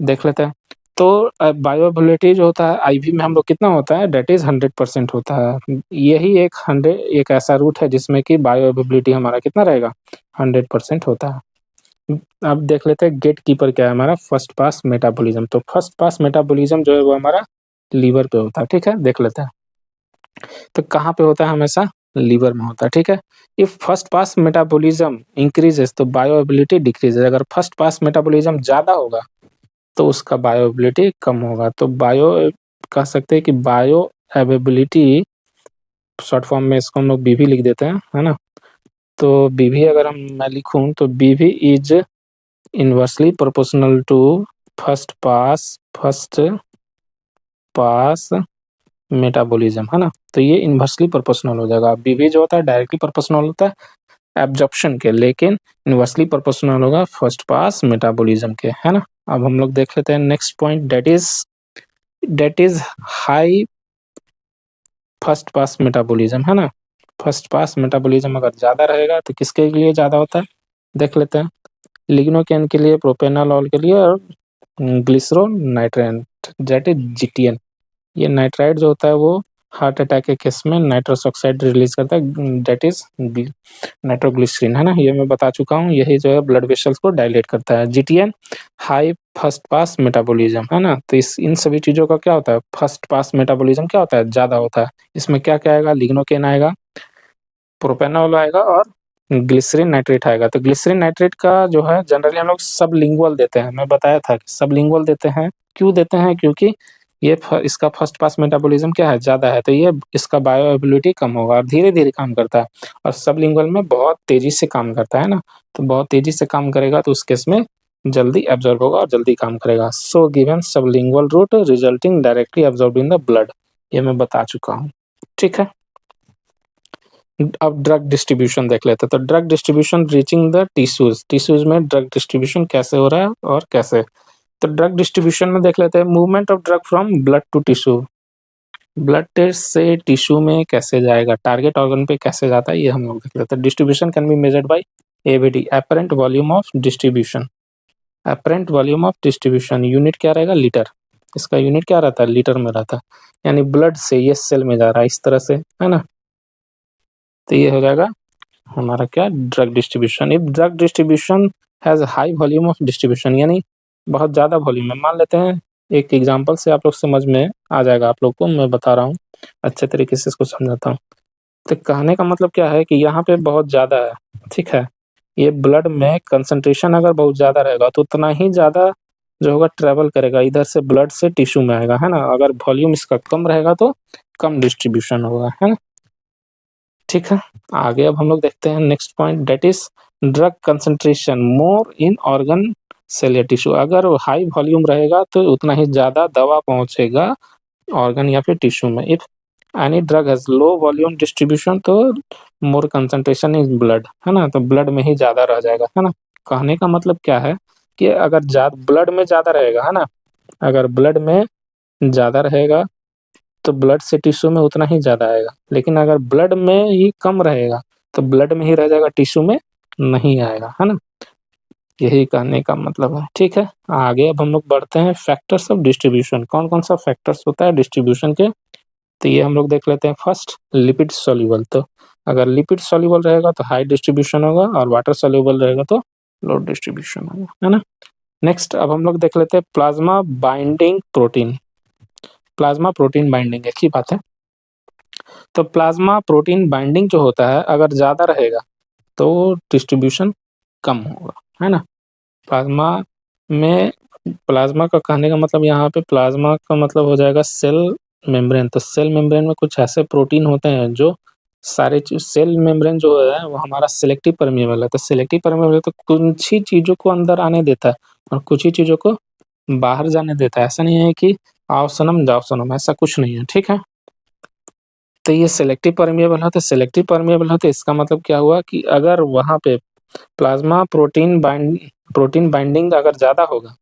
देख लेते हैं। तो बायोअवेलेबिलिटी जो होता है आईवी में हम लोग कितना होता है, दैट इज़ 100% होता है। यही एक ऐसा रूट है जिसमें कि बायोअवेलेबिलिटी हमारा कितना रहेगा, 100% होता है। अब देख लेते हैं गेट कीपर क्या है हमारा, फर्स्ट पास मेटाबॉलिज्म। तो फर्स्ट पास मेटाबॉलिज्म जो है वो हमारा लीवर पे होता है, ठीक है, देख लेते हैं। तो कहाँ पे होता है, हमेशा लीवर में होता है, ठीक है। If first pass metabolism increases तो बायोअवेलेबिलिटी डिक्रीजेस। अगर फर्स्ट पास मेटाबॉलिज्म ज़्यादा होगा तो उसका बायोअवेलेबिलिटी कम होगा। तो बायो कह सकते हैं कि बायो अवेबिलिटी, शॉर्ट फॉर्म में इसको हम लोग बीवी लिख देते हैं, है ना। तो बीवी अगर मैं लिखूं तो BV is inversely proportional to first pass metabolism, है ना। तो ये इनवर्सली प्रोपोर्शनल हो जाएगा। बीवी जो होता है डायरेक्टली प्रोपोर्शनल होता है एब्जॉर्प्शन के, लेकिन इनवर्सली प्रोपोर्शनल होगा फर्स्ट पास मेटाबॉलिज्म के, है ना। अब हम लोग देख लेते हैं next point, that is high first pass metabolism, है ना। फर्स्ट पास मेटाबॉलिज्म अगर ज़्यादा रहेगा तो किसके लिए ज़्यादा होता है, देख लेते हैं। लिग्नोकेन के लिए, प्रोपेनॉल के लिए, और ग्लिसरोनाइट्रेट दैट इज जीटीएन। ये नाइट्राइड जो होता है वो हार्ट अटैक के केस में नाइट्रस ऑक्साइड रिलीज करता है, दैट इज नाइट्रोग्लिसरीन, है ना। ये मैं बता चुका हूँ, यही जो है ब्लड वेसल्स को डायलेट करता है। GTN high first pass metabolism, है ना। तो इन सभी चीज़ों का क्या होता है, फर्स्ट पास मेटाबॉलिज्म क्या होता है, ज़्यादा होता है। इसमें क्या क्या आएगा, लिग्नोकेन आएगा, प्रोपेनॉल आएगा, और ग्लिसरीन नाइट्रेट आएगा। तो ग्लिसरीन नाइट्रेट का जो है जनरली हम लोग सबलिंगुअल देते हैं, मैं बताया था कि सबलिंगुअल देते हैं। क्यों देते हैं, क्योंकि इसका फर्स्ट पास मेटाबॉलिज्म क्या है, ज़्यादा है, तो ये इसका बायोअवेलेबिलिटी कम होगा और धीरे-धीरे काम करता है। और सबलिंगुअल में बहुत तेज़ी से काम करता है ना, तो बहुत तेज़ी से काम करेगा तो उस केस में जल्दी एब्जॉर्ब होगा और जल्दी काम करेगा। So given sublingual route resulting directly absorb in the blood, ये मैं बता चुका हूँ, ठीक है। अब ड्रग डिस्ट्रीब्यूशन देख लेते हैं। तो drug distribution reaching the tissues में ड्रग डिस्ट्रीब्यूशन कैसे हो रहा है और कैसे। तो ड्रग डिस्ट्रीब्यूशन में देख लेते हैं, movement of drug from blood to tissue, blood test से टिश्यू में कैसे जाएगा, टारगेट ऑर्गन पे कैसे जाता है, ये हम लोग देख लेते हैं। Distribution can be measured by AVD, apparent volume of distribution. Apparent volume of distribution unit क्या रहेगा, लीटर। इसका यूनिट क्या रहता है, लीटर में रहता है। यानी ब्लड से ये सेल में जा रहा है इस तरह से, है ना। तो ये हो जाएगा हमारा क्या, drug distribution. If drug distribution has high volume of distribution, यानी बहुत ज़्यादा वॉल्यूम है। मान लेते हैं, एक एग्जांपल से आप लोग समझ में आ जाएगा, आप लोग को मैं बता रहा हूँ, अच्छे तरीके से इसको समझाता हूँ। तो कहने का मतलब क्या है कि यहाँ पे बहुत ज़्यादा है, ठीक है। ये ब्लड में कंसंट्रेशन अगर बहुत ज़्यादा रहेगा तो उतना ही ज़्यादा जो होगा ट्रेवल करेगा, इधर से ब्लड से टिश्यू में आएगा, है ना। अगर वॉल्यूम इसका कम रहेगा तो कम डिस्ट्रीब्यूशन होगा, है ना, ठीक है। आगे अब हम लोग देखते हैं next point, that is drug concentration more in organ cell या टिश्यू। अगर हाई वॉल्यूम रहेगा तो उतना ही ज़्यादा दवा पहुंचेगा ऑर्गन या फिर टिश्यू में। If any drug has low volume distribution तो मोर कंसंट्रेशन इन ब्लड, है ना, तो ब्लड में ही ज़्यादा रह जाएगा, है ना। कहने का मतलब क्या है कि अगर ब्लड में ज़्यादा रहेगा, है ना, अगर ब्लड में ज़्यादा रहेगा तो ब्लड से टिश्यू में उतना ही ज़्यादा आएगा। लेकिन अगर ब्लड में ही कम रहेगा तो ब्लड में ही रह जाएगा, टिश्यू में नहीं आएगा, है ना। यही कहने का मतलब है, ठीक है। आगे अब हम लोग बढ़ते हैं, फैक्टर्स ऑफ डिस्ट्रीब्यूशन। कौन कौन सा फैक्टर्स होता है डिस्ट्रीब्यूशन के, तो ये हम लोग देख लेते हैं। First, lipid soluble. तो अगर लिपिड सॉल्युबल रहेगा तो हाई डिस्ट्रीब्यूशन होगा, और वाटर सॉल्युबल रहेगा तो लो डिस्ट्रीब्यूशन होगा, है ना। नेक्स्ट अब हम लोग देख लेते हैं plasma binding protein. Plasma protein binding एक ही बात है। तो प्लाज्मा प्रोटीन बाइंडिंग जो होता है अगर ज़्यादा रहेगा तो डिस्ट्रीब्यूशन कम होगा, है ना। प्लाज्मा में, प्लाज्मा का कहने का मतलब यहाँ पे प्लाज्मा का मतलब हो जाएगा सेल मेम्ब्रेन। तो सेल मेम्ब्रेन में कुछ ऐसे प्रोटीन होते हैं जो सारे सेल मेम्ब्रेन जो है वो हमारा सिलेक्टिव परमिएबल है। तो सिलेक्टिव परमिएबल है तो कुछ ही चीज़ों को अंदर आने देता है और कुछ ही चीज़ों को बाहर जाने देता है। ऐसा नहीं है कि आओ सनम जाओ सनम, ऐसा कुछ नहीं है, ठीक है। तो ये सिलेक्टिव परमिएबल है, तो सिलेक्टिव परमिएबल है तो इसका मतलब क्या हुआ कि अगर वहाँ पे प्लाज्मा प्रोटीन बाइंडिंग अगर ज़्यादा होगा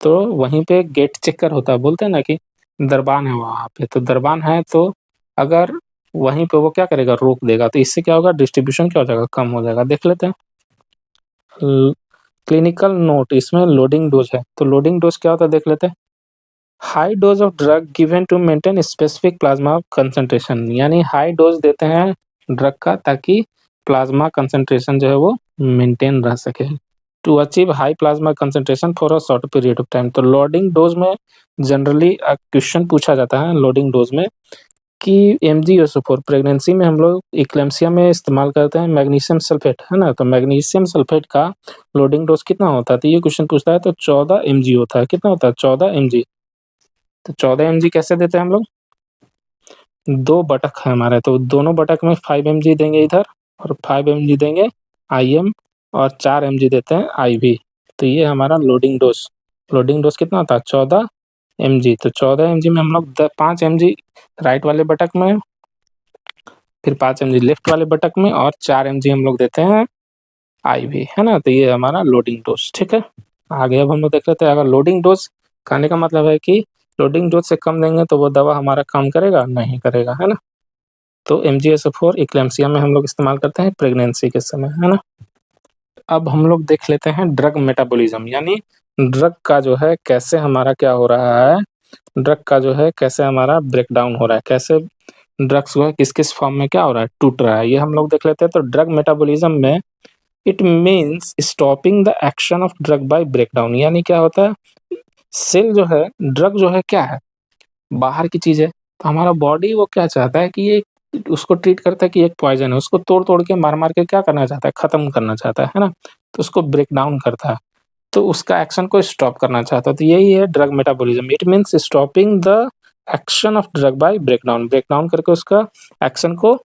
तो वहीं पे गेट चेकर होता है, बोलते हैं ना कि दरबान है वहाँ पे। तो दरबान है तो अगर वहीं पे वो क्या करेगा, रोक देगा, तो इससे क्या होगा, डिस्ट्रीब्यूशन क्या हो जाएगा, कम हो जाएगा। देख लेते हैं क्लिनिकल नोट, इसमें लोडिंग डोज है। तो लोडिंग डोज क्या होता है देख लेते हैं। High dose of drug given to maintain specific plasma concentration, यानी हाई डोज देते हैं ड्रग का ताकि प्लाज्मा कंसंट्रेशन जो है वो मेंटेन रह सके। To achieve high plasma concentration for a short period of time. तो लोडिंग डोज में जनरली क्वेश्चन पूछा जाता है लोडिंग डोज में कि MgSO4 प्रेगनेंसी में हम लोग इक्लेम्सिया में इस्तेमाल करते हैं मैग्नीशियम सल्फेट, है ना? तो मैग्नीशियम सल्फेट का लोडिंग डोज कितना होता है? तो ये क्वेश्चन पूछता है, तो 14 mg होता है। कितना होता है? 14 mg। तो 14 mg कैसे देते हैं हम लोग? 2 बटक है हमारे, तो दोनों बटक में 5 mg देंगे इधर और 5 mg देंगे IM और 4 mg देते हैं IV। तो ये हमारा लोडिंग डोज। लोडिंग डोज कितना होता है? 14 mg। तो 14 mg में हम लोग 5 mg राइट वाले बटक में, फिर 5 mg लेफ्ट वाले बटक में और 4 mg हम लोग देते हैं IV, है ना? तो ये हमारा लोडिंग डोज, ठीक है। आगे अब हम लोग देख लेते हैं, अगर लोडिंग डोज कहने का मतलब है कि लोडिंग डोज से कम देंगे तो वो दवा हमारा काम करेगा? नहीं करेगा, है ना? तो MgSO4 इक्लेम्सिया में हम लोग इस्तेमाल करते हैं प्रेगनेंसी के समय, है ना? अब हम लोग देख लेते हैं ड्रग मेटाबॉलिज्म, यानी ड्रग का जो है कैसे हमारा क्या हो रहा है, ड्रग का जो है कैसे हमारा ब्रेकडाउन हो रहा है, कैसे ड्रग्स जो है किस-किस फॉर्म में क्या हो रहा है, टूट रहा है, ये हम लोग देख लेते हैं। तो ड्रग मेटाबॉलिज्म में it means stopping the action of drug bye breakdown, यानी क्या होता है, सेल जो है, ड्रग जो है क्या है, बाहर की चीज़ है, तो हमारा बॉडी वो क्या चाहता है कि ये उसको ट्रीट करता है कि एक पॉइज़न है, उसको तोड़-तोड़ के, मार-मार के क्या करना चाहता है, खत्म करना चाहता है ना? तो उसको ब्रेक डाउन करता है, तो उसका एक्शन को स्टॉप करना चाहता है, तो यही है drug metabolism. It means stopping the action of drug bye breakdown, breakdown करके उसका एक्शन को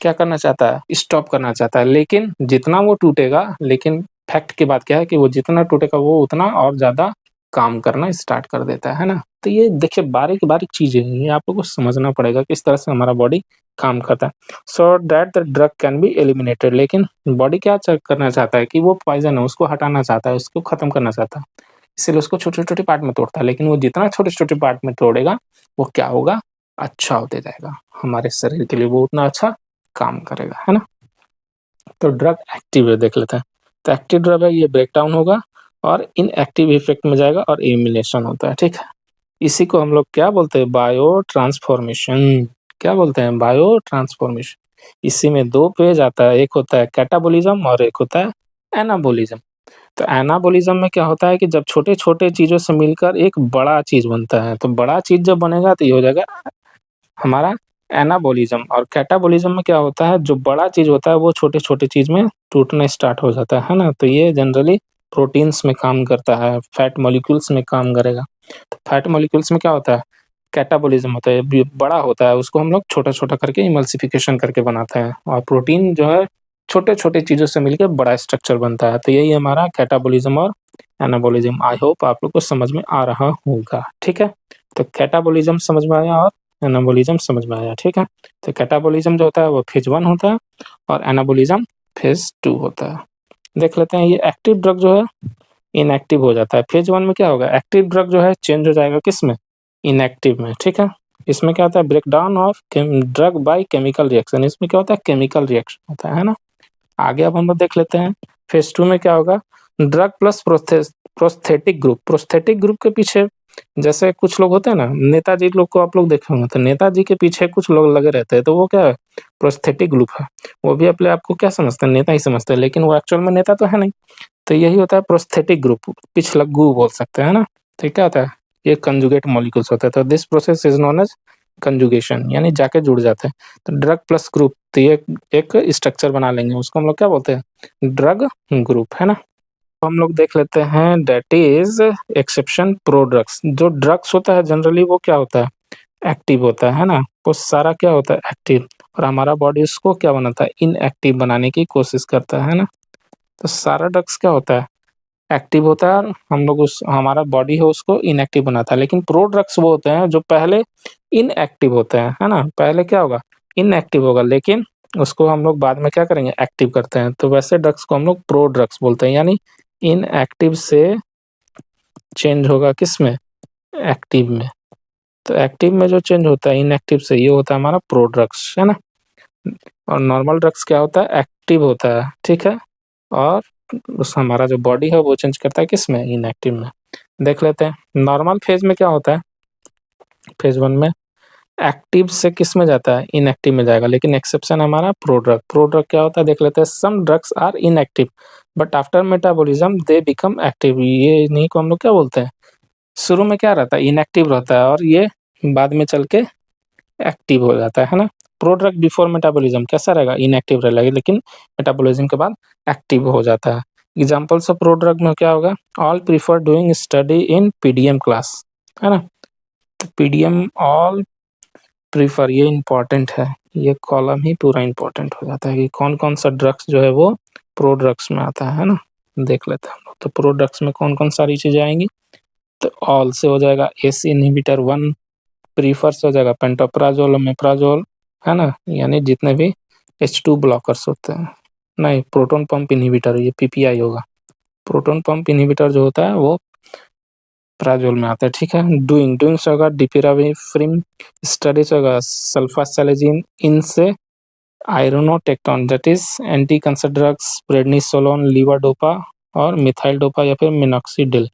क्या करना चाहता है, स्टॉप करना चाहता है। लेकिन जितना वो टूटेगा, लेकिन फैक्ट की बात क्या है कि वो जितना टूटेगा वो उतना और ज़्यादा काम करना स्टार्ट कर देता है ना? तो ये देखिए बारीक-बारीक चीज़ें हैं, ये आप लोगों को समझना पड़ेगा किस तरह से हमारा बॉडी काम करता है। So that the drug can be eliminated, लेकिन बॉडी क्या करना चाहता है कि वो पॉइज़न है उसको हटाना चाहता है, उसको खत्म करना चाहता है। इसीलिए उसको छोटे-छोटे पार्ट में तोड़ता है, लेकिन वो जितना छोटे-छोटे पार्ट में तोड़ेगा, वो क्या होगा, अच्छा होते जाएगा। हमारे शरीर के लिए वो उतना अच्छा काम करेगा, है ना? तो ड्रग एक्टिव है, देख लेते हैं। तो एक्टिव ड्रग है, ये ब्रेकडाउन होगा और इनएक्टिव इफेक्ट में जाएगा और एलिमिनेशन होता है, ठीक है? इसी को हम लोग क्या बोलते हैं, बायो ट्रांसफॉर्मेशन। क्या बोलते हैं, बायो ट्रांसफॉर्मेशन। इसी में 2 पेज आता है, एक होता है कैटाबॉलिज्म और एक होता है एनाबॉलिज्म। तो एनाबॉलिज्म में क्या होता है कि जब छोटे-छोटे चीज़ों से मिलकर एक बड़ा चीज़ बनता है, तो बड़ा चीज़ जब बनेगा तो ये हो जाएगा हमारा एनाबॉलिज्म। और कैटाबॉलिज्म में क्या होता है, जो बड़ा चीज़ होता है वो छोटे-छोटे चीज़ में टूटना स्टार्ट हो जाता है ना? तो ये जनरली प्रोटीन्स में काम करता है, फैट मॉलिक्यूल्स में काम करेगा। तो फैट मॉलिक्यूल्स में क्या होता है, कैटाबॉलिज्म होता है, बी बड़ा होता है, उसको हम लोग छोटा-छोटा करके इमल्सिफिकेशन करके बनाते हैं और प्रोटीन जो है छोटे-छोटे चीज़ों से मिलके बड़ा स्ट्रक्चर बनता है। तो यही हमारा कैटाबॉलिज्म और एनाबॉलिज्म। आई होप आप लोग को समझ में आ रहा होगा, ठीक है? तो कैटाबॉलिज्म समझ में आया और एनाबॉलिज्म समझ में आया, ठीक है? तो कैटाबॉलिज्म जो होता है वो फेज़ 1 होता है और एनाबॉलिज्म फेज़ 2 होता है। देख लेते हैं, ये एक्टिव ड्रग जो है इनएक्टिव हो जाता है। फेज़ 1 में क्या होगा, एक्टिव ड्रग जो है चेंज हो जाएगा किसमें, इनएक्टिव में, ठीक है? इसमें क्या होता है, breakdown of drug by chemical reaction, इसमें क्या होता है, केमिकल रिएक्शन होता है ना? आगे अब हम लोग देख लेते हैं, फेज़ 2 में क्या होगा, drug plus prosthetic group. Prosthetic group के पीछे जैसे कुछ लोग होते हैं ना, नेताजी लोग को आप लोग देखे होंगे, तो नेताजी के पीछे कुछ लोग लगे रहते हैं, तो वो क्या है, प्रोस्थेटिक ग्रुप है। वो भी अपने आप को क्या समझते हैं, नेता ही समझते हैं, लेकिन वो एक्चुअल में नेता तो है नहीं। तो यही होता है प्रोस्थेटिक ग्रुप, पिछलग्गू बोल सकते हैं ना? तो क्या होता है, ये कंजुगेट मॉलिक्यूल्स होता है, तो this process is known as conjugation, यानी जाके जुड़ जाते हैं। तो ड्रग प्लस ग्रुप, तो ये एक स्ट्रक्चर बना लेंगे, उसको हम लोग क्या बोलते हैं, ड्रग ग्रुप, है ना? तो हम लोग देख लेते हैं that is exception pro drugs. जो ड्रग्स होता है जनरली वो क्या होता है, एक्टिव होता है ना? वो सारा क्या होता है, एक्टिव, और हमारा बॉडी उसको क्या बनाता है, इनएक्टिव बनाने की कोशिश करता है ना? तो सारा ड्रग्स क्या होता है, एक्टिव होता है और हम लोग उस हमारा बॉडी है उसको इनएक्टिव बनाता है। लेकिन प्रो ड्रग्स वो होते हैं जो पहले इनएक्टिव होते हैं, है ना? पहले क्या होगा, इनएक्टिव होगा, लेकिन उसको हम लोग बाद में क्या करेंगे, एक्टिव करते हैं। तो वैसे ड्रग्स को हम लोग प्रो ड्रग्स बोलते हैं, यानी इनएक्टिव से चेंज होगा किसमें, एक्टिव में। तो एक्टिव में जो चेंज होता है इनएक्टिव से, ये होता है हमारा प्रो ड्रग्स, है ना? और नॉर्मल ड्रग्स क्या होता है, एक्टिव होता है, ठीक है? और उस हमारा जो बॉडी है वो चेंज करता है किसमें, इनएक्टिव में। देख लेते हैं नॉर्मल फेज में क्या होता है। फेज 1 में एक्टिव से किस में जाता है, इनएक्टिव में जाएगा, लेकिन एक्सेप्शन हमारा प्रोड्रग। प्रोड्रग क्या होता है देख लेते हैं। Some drugs are inactive but after metabolism they become active. ये इन्हीं को हम लोग क्या बोलते हैं, शुरू में क्या रहता है, इनएक्टिव रहता है और ये बाद में चल के एक्टिव हो जाता है ना। प्रोड्रग बिफोर मेटाबॉलिज्म कैसा रहेगा, इनएक्टिव रहेगा, लेकिन मेटाबॉलिज्म के बाद एक्टिव हो जाता है। एग्जांपल्स ऑफ प्रोड्रग में क्या होगा, all prefer doing study in PDM class, है ना। पीडीएम ऑल प्रीफर, ये इंपॉर्टेंट है, ये कॉलम ही पूरा इंपॉर्टेंट हो जाता है कि कौन कौन सा ड्रग्स जो है वो प्रोड्रग्स में आता है ना। देख लेते हैं हम लोग, तो प्रोड्रग्स में कौन कौन सारी चीजें आएंगी। तो ऑल से हो जाएगा एस इनहिबिटर 1, प्रीफर से हो जाएगा पेंटोप्राजोल और मेप्राजोल, है ना, यानी जितने भी H2 ब्लॉकर्स होते हैं। नहीं, प्रोटोन पंप इनहिबिटर, ये पीपीआई होगा। प्रोटोन पंप इनहिबिटर जो होता है वो प्राजोल में आता है, ठीक है। डूइंग, डूइंग से होगा डिपिराविफ्रिम, स्टडी से होगा सल्फासेलेजिन, इन से irinotecan that is anti cancer drugs, prednisolone, levodopa और मिथाइल डोपा या फिर मिनॉक्सिडिल।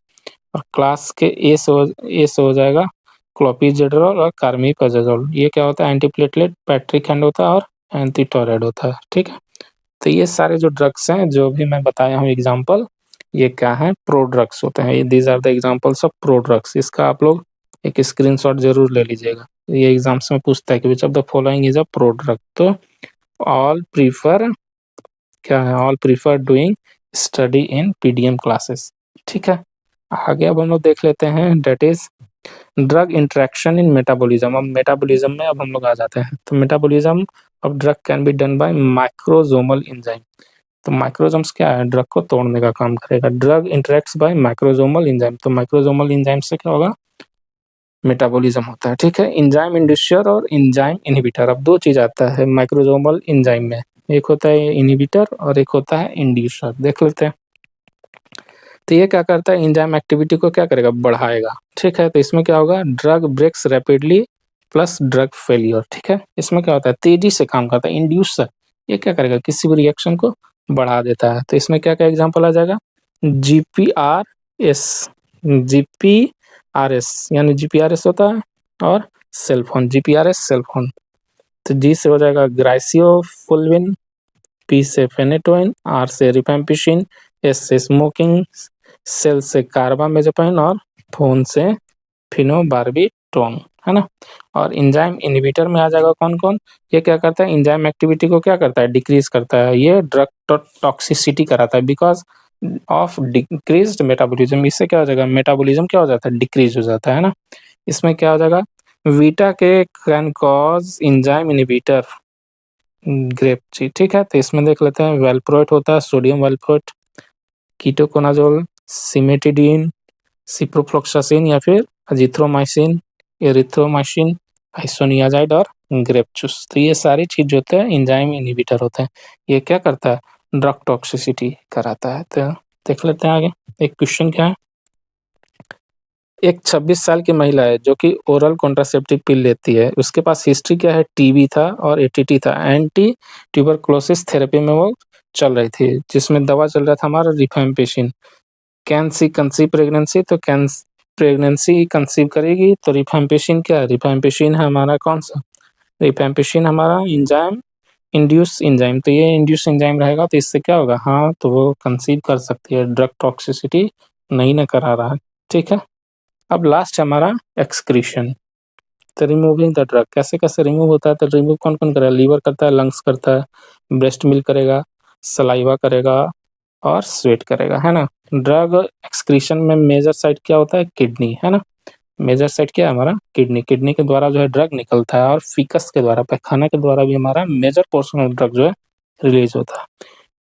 और क्लास के ए से हो जाएगा क्लोपिजेड्रोल और कार्मीपेराजोल। ये क्या होता है, एंटीप्लेटलेट, पैट्रिक होता है और एंटीटोरेड होता है, ठीक है। तो ये सारे जो ड्रग्स हैं जो भी मैं बताया हूँ एग्जांपल, ये क्या है, प्रोड्रग्स होते हैं। These are the examples of prodrugs. इसका आप लोग एक स्क्रीनशॉट जरूर ले लीजिएगा, ये एग्जाम्स में पूछता है कि which of the following is a prodrug. तो ऑल प्रीफर, क्या है, all prefer doing study in PDM classes, ठीक है। आगे अब हम लोग देख लेते हैं that is drug interaction in metabolism. अब मेटाबॉलिज्म में अब हम लोग आ जाते हैं। तो metabolism of drug can be done by microsomal enzyme. तो माइक्रोजोम्स क्या है, ड्रग को तोड़ने का काम करेगा। Drug interacts by microsomal enzyme, तो माइक्रोजोमल एंजाइम से क्या होगा, मेटाबॉलिज्म होता है, ठीक है। एंजाइम इंड्यूसर और एंजाइम इनहिबिटर, अब दो चीज आता है माइक्रोजोमल एंजाइम में, एक होता है इनहिबिटर और एक होता है इंड्यूसर। देख लेते हैं। तो ये क्या करता है, एंजाइम एक्टिविटी को क्या करेगा, बढ़ाएगा, ठीक है। तो इसमें क्या होगा, drug breaks rapidly plus drug failure, ठीक है। इसमें क्या होता है, तेजी से काम करता है। इंड्यूसर ये क्या करेगा, किसी भी रिएक्शन को बढ़ा देता है। तो इसमें क्या क्या एग्जांपल आ जाएगा, जीपीआरएस, जीपीआरएस यानी जीपीआरएस होता है, और सेलफोन, जीपीआरएस सेलफोन। तो जी से हो जाएगा ग्राइसियोफुल्विन, पी से फेनेटोइन, आर से रिफैम्पिसिन, एस से स्मोकिंग, सेल से कार्बामेजेपाइन और फोन से फिनोबार्बिटोन, है ना। और एंजाइम इनहिबिटर में आ जाएगा कौन कौन, ये क्या करता है, एंजाइम एक्टिविटी को क्या करता है, डिक्रीज करता है। ये ड्रग टॉक्सिसिटी कराता है बिकॉज ऑफ डिक्रीज्ड मेटाबॉलिज्म। इससे क्या हो जाएगा, मेटाबॉलिज्म क्या हो जाता है, डिक्रीज हो जाता है ना। इसमें क्या हो जाएगा, वीटा के can cause enzyme inhibitor grape जी, ठीक है। तो इसमें देख लेते हैं, वेलप्रोइट होता है, सोडियम वेलप्रोइट, कीटोकोनाजोल, सिमेटिडीन, सिप्रोफ्लोक्सासिन या फिर अजिथ्रोमाइसिन, एरिथ्रोमाइसिन, आइसोनियाजाइड और ग्रेपचूस। तो ये सारी चीज होते हैं एंजाइम इनहिबिटर होते हैं। ये क्या करता है, ड्रग टॉक्सिसिटी कराता है। तो देख लेते हैं आगे। एक क्वेश्चन क्या है, एक 26 साल की महिला है जो कि ओरल कॉन्ट्रासेप्टिव पिल लेती है, उसके पास हिस्ट्री क्या है, टीबी था और एटीटी था। एंटी ट्यूबरकुलोसिस थेरेपी में वो चल रही थी, जिसमें दवा चल रहा था हमारा rifampicin. Can see conceive pregnancy, तो कैन प्रेगनेंसी कंसीव करेगी तो रिफैम्पिसिन क्या है, रिफैम्पिसिन है हमारा कौन सा, रिफैम्पिसिन हमारा एंजाइम इंड्यूस एंजाइम। तो ये इंड्यूस एंजाइम रहेगा, तो इससे क्या होगा, हाँ तो वो कंसीव कर सकती है, ड्रग टॉक्सिसिटी नहीं न करा रहा है, ठीक है। अब लास्ट है हमारा एक्सक्रीशन। तो रिमूविंग द ड्रग कैसे कैसे रिमूव होता है, तो रिमूव कौन कौन करेगा, लीवर करता है, लंग्स करता है, ब्रेस्ट मिल्क करेगा, सलाइवा करेगा और स्वेट करेगा, है ना। ड्रग एक्सक्रीशन में मेजर साइट क्या होता है, किडनी, है ना। मेजर साइट क्या है हमारा, किडनी। किडनी के द्वारा जो है ड्रग निकलता है, और फीकस के द्वारा, पैखाना के द्वारा भी हमारा मेजर पोर्शन ऑफ ड्रग जो है रिलीज होता है।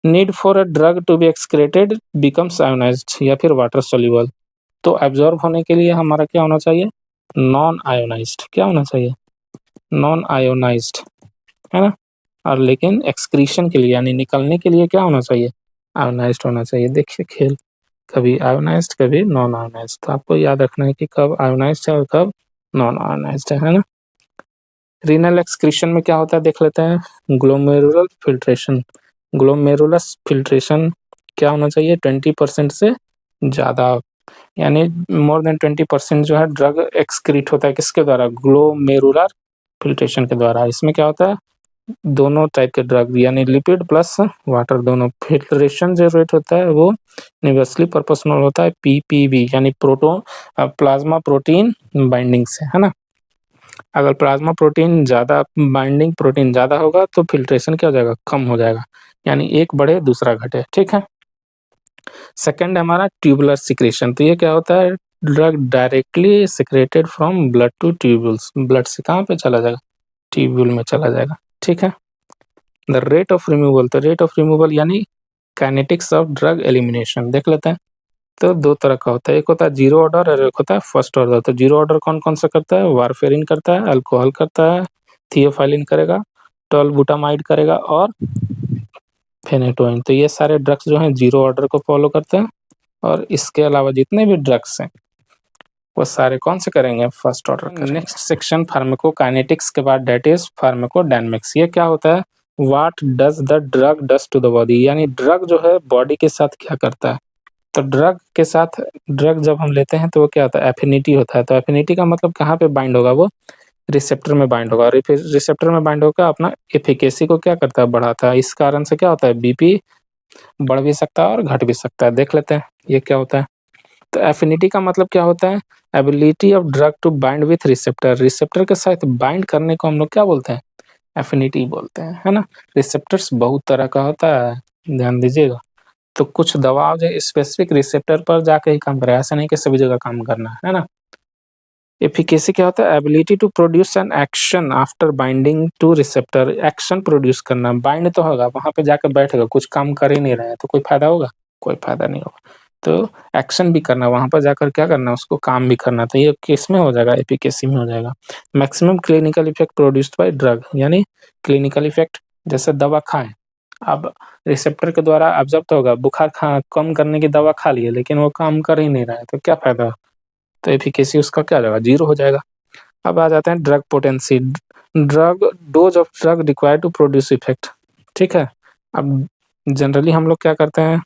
Need for a drug to be excreted becomes ionized या फिर वाटर सोल्यूबल। तो एब्जॉर्ब होने के लिए हमारा क्या होना चाहिए, नॉन आयोनाइज्ड, क्या होना चाहिए, नॉन आयोनाइज्ड, है ना। और लेकिन एक्सक्रीशन के लिए यानी निकलने के लिए क्या होना चाहिए, आयोनाइज्ड होना चाहिए। देखिए खेल, कभी आयोनाइज्ड कभी नॉन आयोनाइज्ड, तो आपको याद रखना है कि कब आयोनाइज्ड है और कब नॉन आयोनाइज्ड है ना। रीनल एक्सक्रीशन में क्या होता है देख लेते हैं, ग्लोमेरुलर फिल्ट्रेशन। ग्लोमेरुलस फिल्ट्रेशन क्या होना चाहिए, 20% से ज़्यादा यानी मोर देन 20% जो है ड्रग एक्सक्रीट होता है किसके द्वारा, ग्लोमेरुलर फिल्ट्रेशन के द्वारा। इसमें क्या होता है, दोनों टाइप के ड्रग यानी लिपिड प्लस वाटर दोनों फिल्ट्रेशन जो रेट होता है वो इन्वर्सली प्रोपोर्शनल होता है पीपीवी यानी प्रोटोन प्लाज्मा प्रोटीन बाइंडिंग से, है ना। अगर प्लाज्मा प्रोटीन ज़्यादा बाइंडिंग प्रोटीन ज़्यादा होगा तो फिल्ट्रेशन क्या हो जाएगा, कम हो जाएगा, यानी एक बढ़े दूसरा घटे, ठीक है। सेकंड हमारा ट्यूबुलर सिक्रेशन, तो ये क्या होता है, drug directly secreted from blood to tubules, ब्लड से कहाँ पे चला जाएगा, ट्यूब्यूल में चला जाएगा, ठीक है। द रेट ऑफ रिमूवल, तो रेट ऑफ रिमूवल यानी काइनेटिक्स ऑफ ड्रग एलिमिनेशन देख लेते हैं। तो दो तरह का होता है, एक होता है जीरो ऑर्डर और एक होता है फर्स्ट ऑर्डर। तो जीरो ऑर्डर कौन कौन सा करता है, वारफेरिन करता है, अल्कोहल करता है, थियोफाइलिन करेगा, टोलबुटामाइड करेगा और फेनेटोइन। तो ये सारे ड्रग्स जो हैं जीरो ऑर्डर को फॉलो करते हैं, और इसके अलावा जितने भी ड्रग्स हैं वो सारे कौन से करेंगे, फर्स्ट ऑर्डर करेंगे। नेक्स्ट सेक्शन फार्माकोकाइनेटिक्स के बाद डेट इज फार्माकोडायनेमिक्स। ये क्या होता है, what does the drug does to the body, यानी ड्रग जो है बॉडी के साथ क्या करता है। तो ड्रग के साथ, ड्रग जब हम लेते हैं तो वो क्या होता है, एफिनिटी होता है। तो एफिनिटी का मतलब कहाँ पे बाइंड होगा, वो रिसेप्टर में बाइंड होगा, और रिसेप्टर में बाइंड होकर अपना एफिकेसी को क्या करता है, बढ़ाता है। इस कारण से क्या होता है, बीपी बढ़ भी सकता है और घट भी सकता है। देख लेते हैं ये क्या होता है। तो एफिनिटी का मतलब क्या होता है, ability of drug to bind with receptor, receptor के साथ बाइंड करने को हम लोग क्या बोलते हैं, एफिनिटी बोलते हैं, है ना। रिसेप्टर्स बहुत तरह का होता है, ध्यान दीजिएगा। तो कुछ दवा जो स्पेसिफिक रिसेप्टर पर जाके ही काम करे, ऐसा नहीं कि सभी जगह काम करना है ना। एफिकेसी क्या होता है, ability to produce an action after binding to receptor, action produce करना, बाइंड तो होगा, वहां पे जाकर बैठेगा, कुछ काम कर ही नहीं रहा है तो कोई फायदा होगा, कोई फायदा नहीं होगा। तो एक्शन भी करना, वहां पर जाकर क्या करना, उसको काम भी करना, तो ये किस में हो जाएगा, एफिकेसी में हो जाएगा। Maximum clinical effect produced by drug, यानी क्लिनिकल इफेक्ट जैसे दवा खाएं, अब रिसेप्टर के द्वारा ऑब्जर्व तो होगा, बुखार कम करने की दवा खा ली है लेकिन वो काम कर ही नहीं रहा है तो क्या फायदा, तो एफिकेसी उसका क्या हो जाएगा, जीरो हो जाएगा। अब आ जाते हैं drug potency, drug dose of drug required to produce effect, ठीक है। अब जनरली हम लोग क्या करते हैं,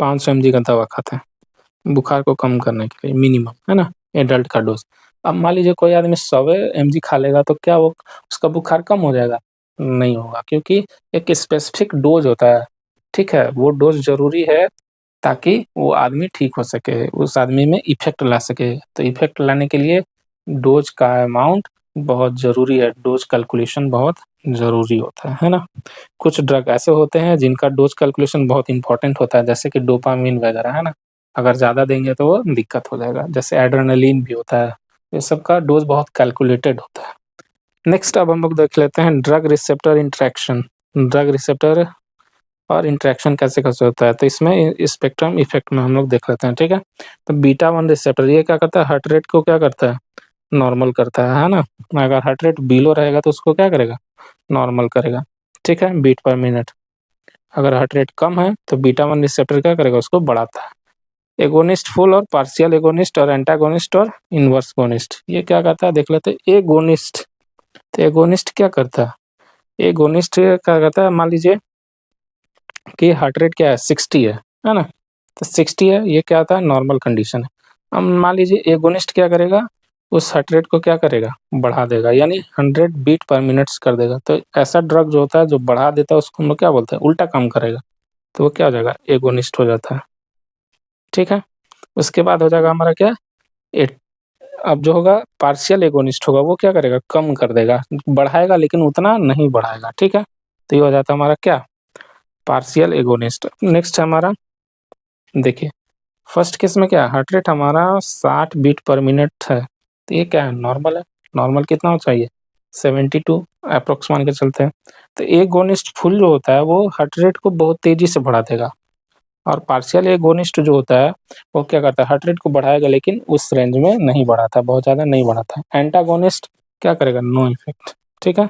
500 mg का दवा खाते हैं बुखार को कम करने के लिए मिनिमम, है ना, एडल्ट का डोज। अब मान लीजिए कोई आदमी 100 mg खा लेगा तो क्या वो उसका बुखार कम हो जाएगा, नहीं होगा, क्योंकि एक स्पेसिफिक डोज होता है, ठीक है। वो डोज जरूरी है ताकि वो आदमी ठीक हो सके, उस आदमी में इफेक्ट ला सके। तो इफेक्ट लाने के लिए डोज का अमाउंट बहुत ज़रूरी है, डोज कैलकुलेशन बहुत ज़रूरी होता है ना। कुछ ड्रग ऐसे होते हैं जिनका डोज कैलकुलेशन बहुत इंपॉर्टेंट होता है, जैसे कि डोपामिन वगैरह, है ना। अगर ज़्यादा देंगे तो वो दिक्कत हो जाएगा, जैसे एड्रेनलिन भी होता है, ये सब का डोज बहुत कैलकुलेटेड होता है। नेक्स्ट अब हम लोग देख लेते हैं drug receptor interaction, drug receptor और इंटरेक्शन कैसे कैसे होता है। तो इसमें स्पेक्ट्रम इफेक्ट में हम लोग देख लेते हैं, ठीक है। तो बीटा 1 रिसेप्टर ये क्या करता है, हार्ट रेट को क्या करता है, नॉर्मल करता है ना। अगर हार्ट रेट बिलो रहेगा तो उसको क्या करेगा, नॉर्मल करेगा, ठीक है, बीट पर मिनट। अगर हार्ट रेट कम है तो बीटा 1 रिसेप्टर क्या करेगा, उसको बढ़ाता है। एगोनिस्ट फुल और पार्शियल एगोनिस्ट और एंटागोनिस्ट और इनवर्स गोनिस्ट, ये क्या करता है देख लेते हैं। एगोनिस्ट, तो एगोनिस्ट क्या करता है, एगोनिस्ट क्या करता है, मान लीजिए कि हार्ट रेट क्या है 60 है ना। तो 60 है, ये क्या होता है, नॉर्मल कंडीशन है। अब मान लीजिए एगोनिस्ट क्या करेगा, उस हार्ट रेट को क्या करेगा, बढ़ा देगा, यानी 100 बीट पर मिनट्स कर देगा। तो ऐसा ड्रग जो होता है जो बढ़ा देता है उसको हम लोग क्या बोलते हैं, उल्टा काम करेगा, तो वो क्या हो जाएगा, एगोनिस्ट हो जाता है, ठीक है। उसके बाद हो जाएगा हमारा क्या, एट अब जो होगा पार्शियल एगोनिस्ट होगा, वो क्या करेगा, कम कर देगा, बढ़ाएगा लेकिन उतना नहीं बढ़ाएगा, ठीक है। तो ये हो जाता है हमारा क्या, पार्शियल एगोनिस्ट। नेक्स्ट हमारा देखिए, फर्स्ट केस में क्या है, हार्ट रेट हमारा 60 बीट पर मिनट है, तो ये क्या है, नॉर्मल है। नॉर्मल कितना हो चाहिए, 72 अप्रोक्स मान के चलते हैं। तो एगोनिस्ट फुल जो होता है वो हार्ट रेट को बहुत तेजी से बढ़ा देगा, और पार्शियल एगोनिस्ट जो होता है वो क्या करता है, हार्ट रेट को बढ़ाएगा लेकिन उस रेंज में नहीं बढ़ाता, बहुत ज़्यादा नहीं बढ़ाता है। एंटागोनिस्ट क्या करेगा, नो इफेक्ट, ठीक है।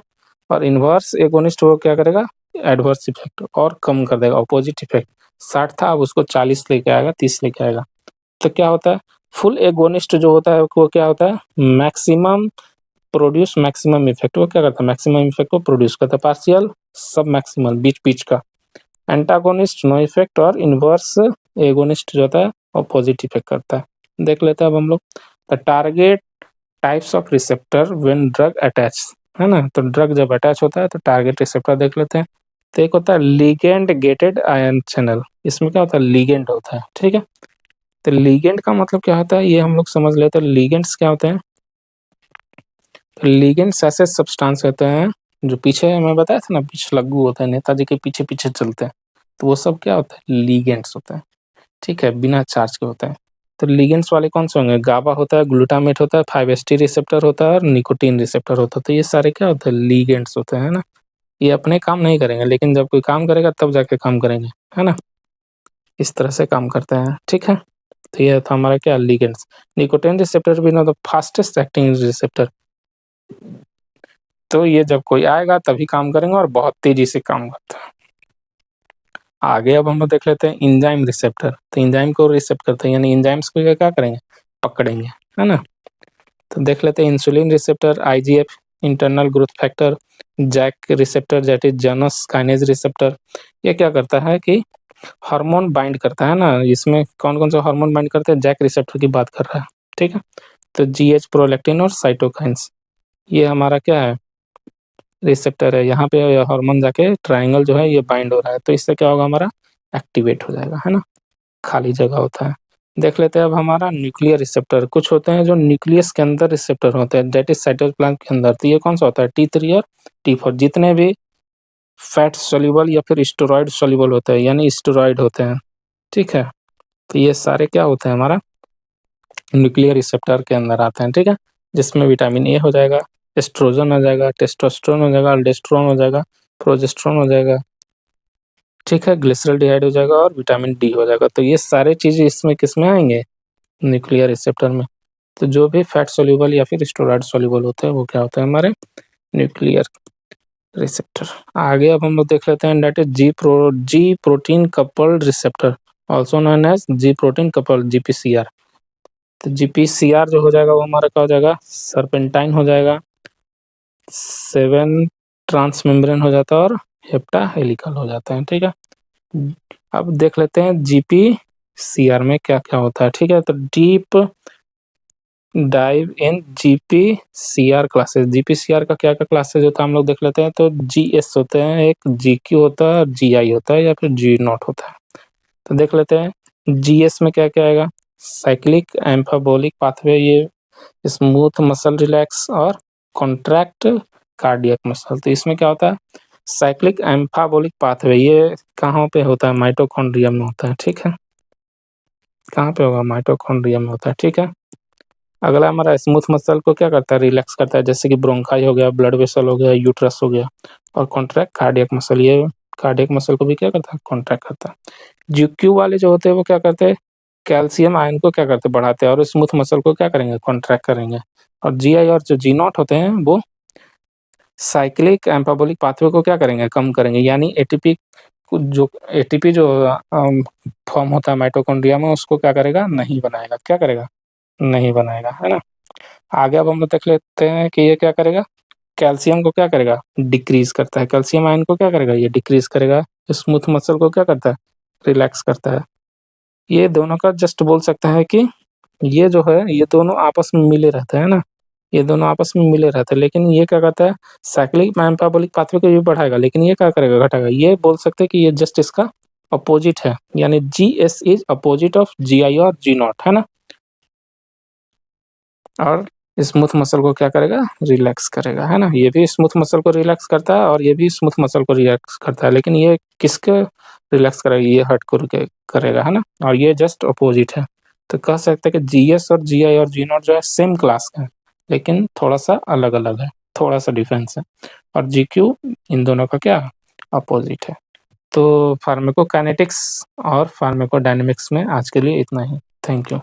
और इन्वर्स एगोनिस्ट वो क्या करेगा, एडवर्स इफेक्ट और कम कर देगा, अपोजिट इफेक्ट। 60 था अब उसको 40 लेके आएगा, 30 लेके आएगा। तो क्या होता है, फुल एगोनिस्ट जो होता है वो क्या होता है, मैक्सिमम प्रोड्यूस मैक्सिमम इफेक्ट, वो क्या करता है, मैक्सिमम इफेक्ट को प्रोड्यूस करता है। पार्शियल सब मैक्सिमल बीच बीच का। एंटागोनिस्ट नो इफेक्ट और इन्वर्स एगोनिस्ट जो होता है अपोजिट इफेक्ट करता है। देख लेते हैं अब हम लोग the target types of receptor when drug attach, है ना। तो ड्रग जब अटैच होता है तो टारगेट रिसेप्टर देख लेते हैं। तो एक होता है लिगेंड गेटेड आयन चैनल, इसमें क्या होता है लिगेंड होता है, ठीक है। तो लिगेंड का मतलब क्या होता है ये हम लोग समझ लेते हैं। लिगेंड्स क्या होते हैं, तो लिगेंड्स ऐसे सब्सटेंस होते हैं जो पीछे मैं बताया था ना, पीछे लग्गू होता है, नेताजी के पीछे पीछे चलते हैं, तो वो सब क्या होता है लिगेंड्स होता है, ठीक है, बिना चार्ज के होता है। तो लिगेंड्स वाले कौन से होंगे, गाबा होता है, ग्लूटामेट होता है, 5-HT रिसेप्टर होता है और निकोटीन रिसेप्टर होता है। तो ये सारे क्या होते हैं लिगेंड्स होते हैं, है ना। ये अपने काम नहीं करेंगे, लेकिन जब कोई काम करेगा तब जाके काम करेंगे, है ना। इस तरह से काम करते हैं, ठीक है। तो ये था हमारा क्या लिगेंड्स। निकोटीन रिसेप्टर भी ना, तो फास्टेस्ट एक्टिंग रिसेप्टर, तो ये जब कोई आएगा तभी काम करेंगे और बहुत तेजी से काम करता है। आगे अब हम लोग देख लेते हैं इंजाइम रिसेप्टर। तो इंजाइम को रिसेप्ट करते हैं, यानी इंजाइम्स को ये क्या करेंगे पकड़ेंगे, है ना। तो देख लेते हैं insulin receptor, IGF internal growth factor, JAK receptor that is Janus kinase receptor. ये क्या करता है कि हार्मोन बाइंड करता है ना। इसमें कौन कौन सा हार्मोन बाइंड करते हैं, जैक रिसेप्टर की बात कर रहा है, ठीक है। तो जीएच, प्रोलैक्टिन और साइटोकाइंस, ये हमारा क्या है रिसेप्टर है। यहाँ पे हार्मोन जाके ट्रायंगल जो है ये बाइंड हो रहा है, तो इससे क्या होगा हमारा एक्टिवेट हो जाएगा, है ना। खाली जगह होता है। देख लेते हैं अब हमारा न्यूक्लियर रिसेप्टर। कुछ होते हैं जो न्यूक्लियस के अंदर रिसेप्टर होते हैं, दैट इज साइटोप्लाज्म के अंदर। तो ये कौन सा होता है T3 और T4, जितने भी फैट सोल्यूबल या फिर स्टेरॉइड सोल्यूबल होते हैं, यानी स्टेरॉइड होते हैं, ठीक है। तो ये सारे क्या होते हैं हमारा न्यूक्लियर रिसेप्टर के अंदर आते हैं, ठीक है। जिसमें विटामिन ए हो जाएगा, एस्ट्रोजन हो जाएगा, टेस्टोस्टेरोन हो जाएगा, अल्डोस्टेरोन हो जाएगा, प्रोजेस्टेरोन हो जाएगा, ठीक है, ग्लिसरॉल्डिहाइड हो जाएगा और विटामिन डी हो जाएगा। तो ये सारे चीज़ें इसमें किसमें आएंगे न्यूक्लियर रिसेप्टर में। तो जो भी फैट सोल्यूबल या फिर स्टेरॉइड सोल्यूबल होते हैं वो क्या होते हैं हमारे न्यूक्लियर रिसेप्टर। आगे अब हम लोग देख लेते हैं that is G protein coupled receptor, also known as G protein coupled GPCR. तो जीपीसीआर जो हो जाएगा वो हमारा क्या हो जाएगा सर्पेंटाइन हो जाएगा, 7 ट्रांसमेम्ब्रेन हो जाता है और हेप्टा हेलिकल हो जाता है, ठीक है। अब देख लेते हैं जीपीसीआर में क्या क्या होता है, ठीक है। तो deep dive in GPCR classes. GPCR का क्या क्या क्लासेस होता है हम लोग देख लेते हैं। तो जीएस होते हैं, एक जीक्यू होता है, जीआई होता है या फिर जी नॉट होता है। तो देख लेते हैं जीएस में क्या क्या आएगा, साइक्लिक एम्फाबोलिक पाथवे, ये स्मूथ मसल रिलैक्स और कॉन्ट्रैक्ट कार्डियक मसल। तो इसमें क्या होता है साइक्लिक एम्फाबोलिक पाथवे, ये कहाँ पे होता है माइटोकॉन्ड्रिया में होता है, ठीक है। कहाँ पे होगा माइटोकॉन्ड्रिया में होता है, ठीक है। अगला हमारा स्मूथ मसल को क्या करता है रिलैक्स करता है, जैसे कि ब्रोंकाई हो गया, ब्लड वेसल हो गया, यूट्रस हो गया। और कॉन्ट्रैक्ट कार्डियक मसल, ये कार्डियक मसल को भी क्या करता है कॉन्ट्रैक्ट करता है। जीक्यू वाले जो होते हैं वो क्या करते हैं कैल्शियम आयन को क्या करते हैं बढ़ाते हैं और स्मूथ मसल को क्या करेंगे कॉन्ट्रैक्ट करेंगे। और जीआई और जो जी नॉट होते हैं वो साइक्लिक एम्फाबोलिक पाथवे को क्या करेंगे कम करेंगे, यानी एटीपी जो फॉर्म होता है माइटोकॉन्ड्रिया में उसको क्या करेगा नहीं बनाएगा, क्या करेगा नहीं बनाएगा, है ना। आगे अब हम लोग देख लेते हैं कि ये क्या करेगा कैल्शियम को क्या करेगा डिक्रीज करता है, कैल्शियम आयन को क्या करेगा ये डिक्रीज करेगा, स्मूथ मसल को क्या करता है रिलैक्स करता है। ये दोनों का जस्ट बोल सकते हैं कि ये जो है ये दोनों आपस में मिले रहते हैं ना, ये दोनों आपस में मिले रहते हैं, लेकिन ये क्या करता है साइक्लिक मेटाबॉलिक पाथवे को ये बढ़ाएगा, लेकिन ये क्या करेगा घटाएगा। ये बोल सकते हैं कि ये जस्ट इसका अपोजिट है, यानी GS is opposite of GI और जी नॉट, है ना। और स्मूथ मसल को क्या करेगा रिलैक्स करेगा, है ना। ये भी स्मूथ मसल को रिलैक्स करता है और ये भी स्मूथ मसल को रिलैक्स करता है, लेकिन ये किसके रिलैक्स करेगा ये हट को करेगा, है ना। और ये जस्ट अपोजिट है। तो कह सकते हैं कि जीएस और जीआई और जी नॉट जो है सेम क्लास का है, लेकिन थोड़ा सा अलग अलग है, थोड़ा सा डिफरेंस है। और जीक्यू इन दोनों का क्या अपोजिट है। तो फार्माकोकाइनेटिक्स और फार्माकोडायनेमिक्स में आज के लिए इतना ही। Thank you.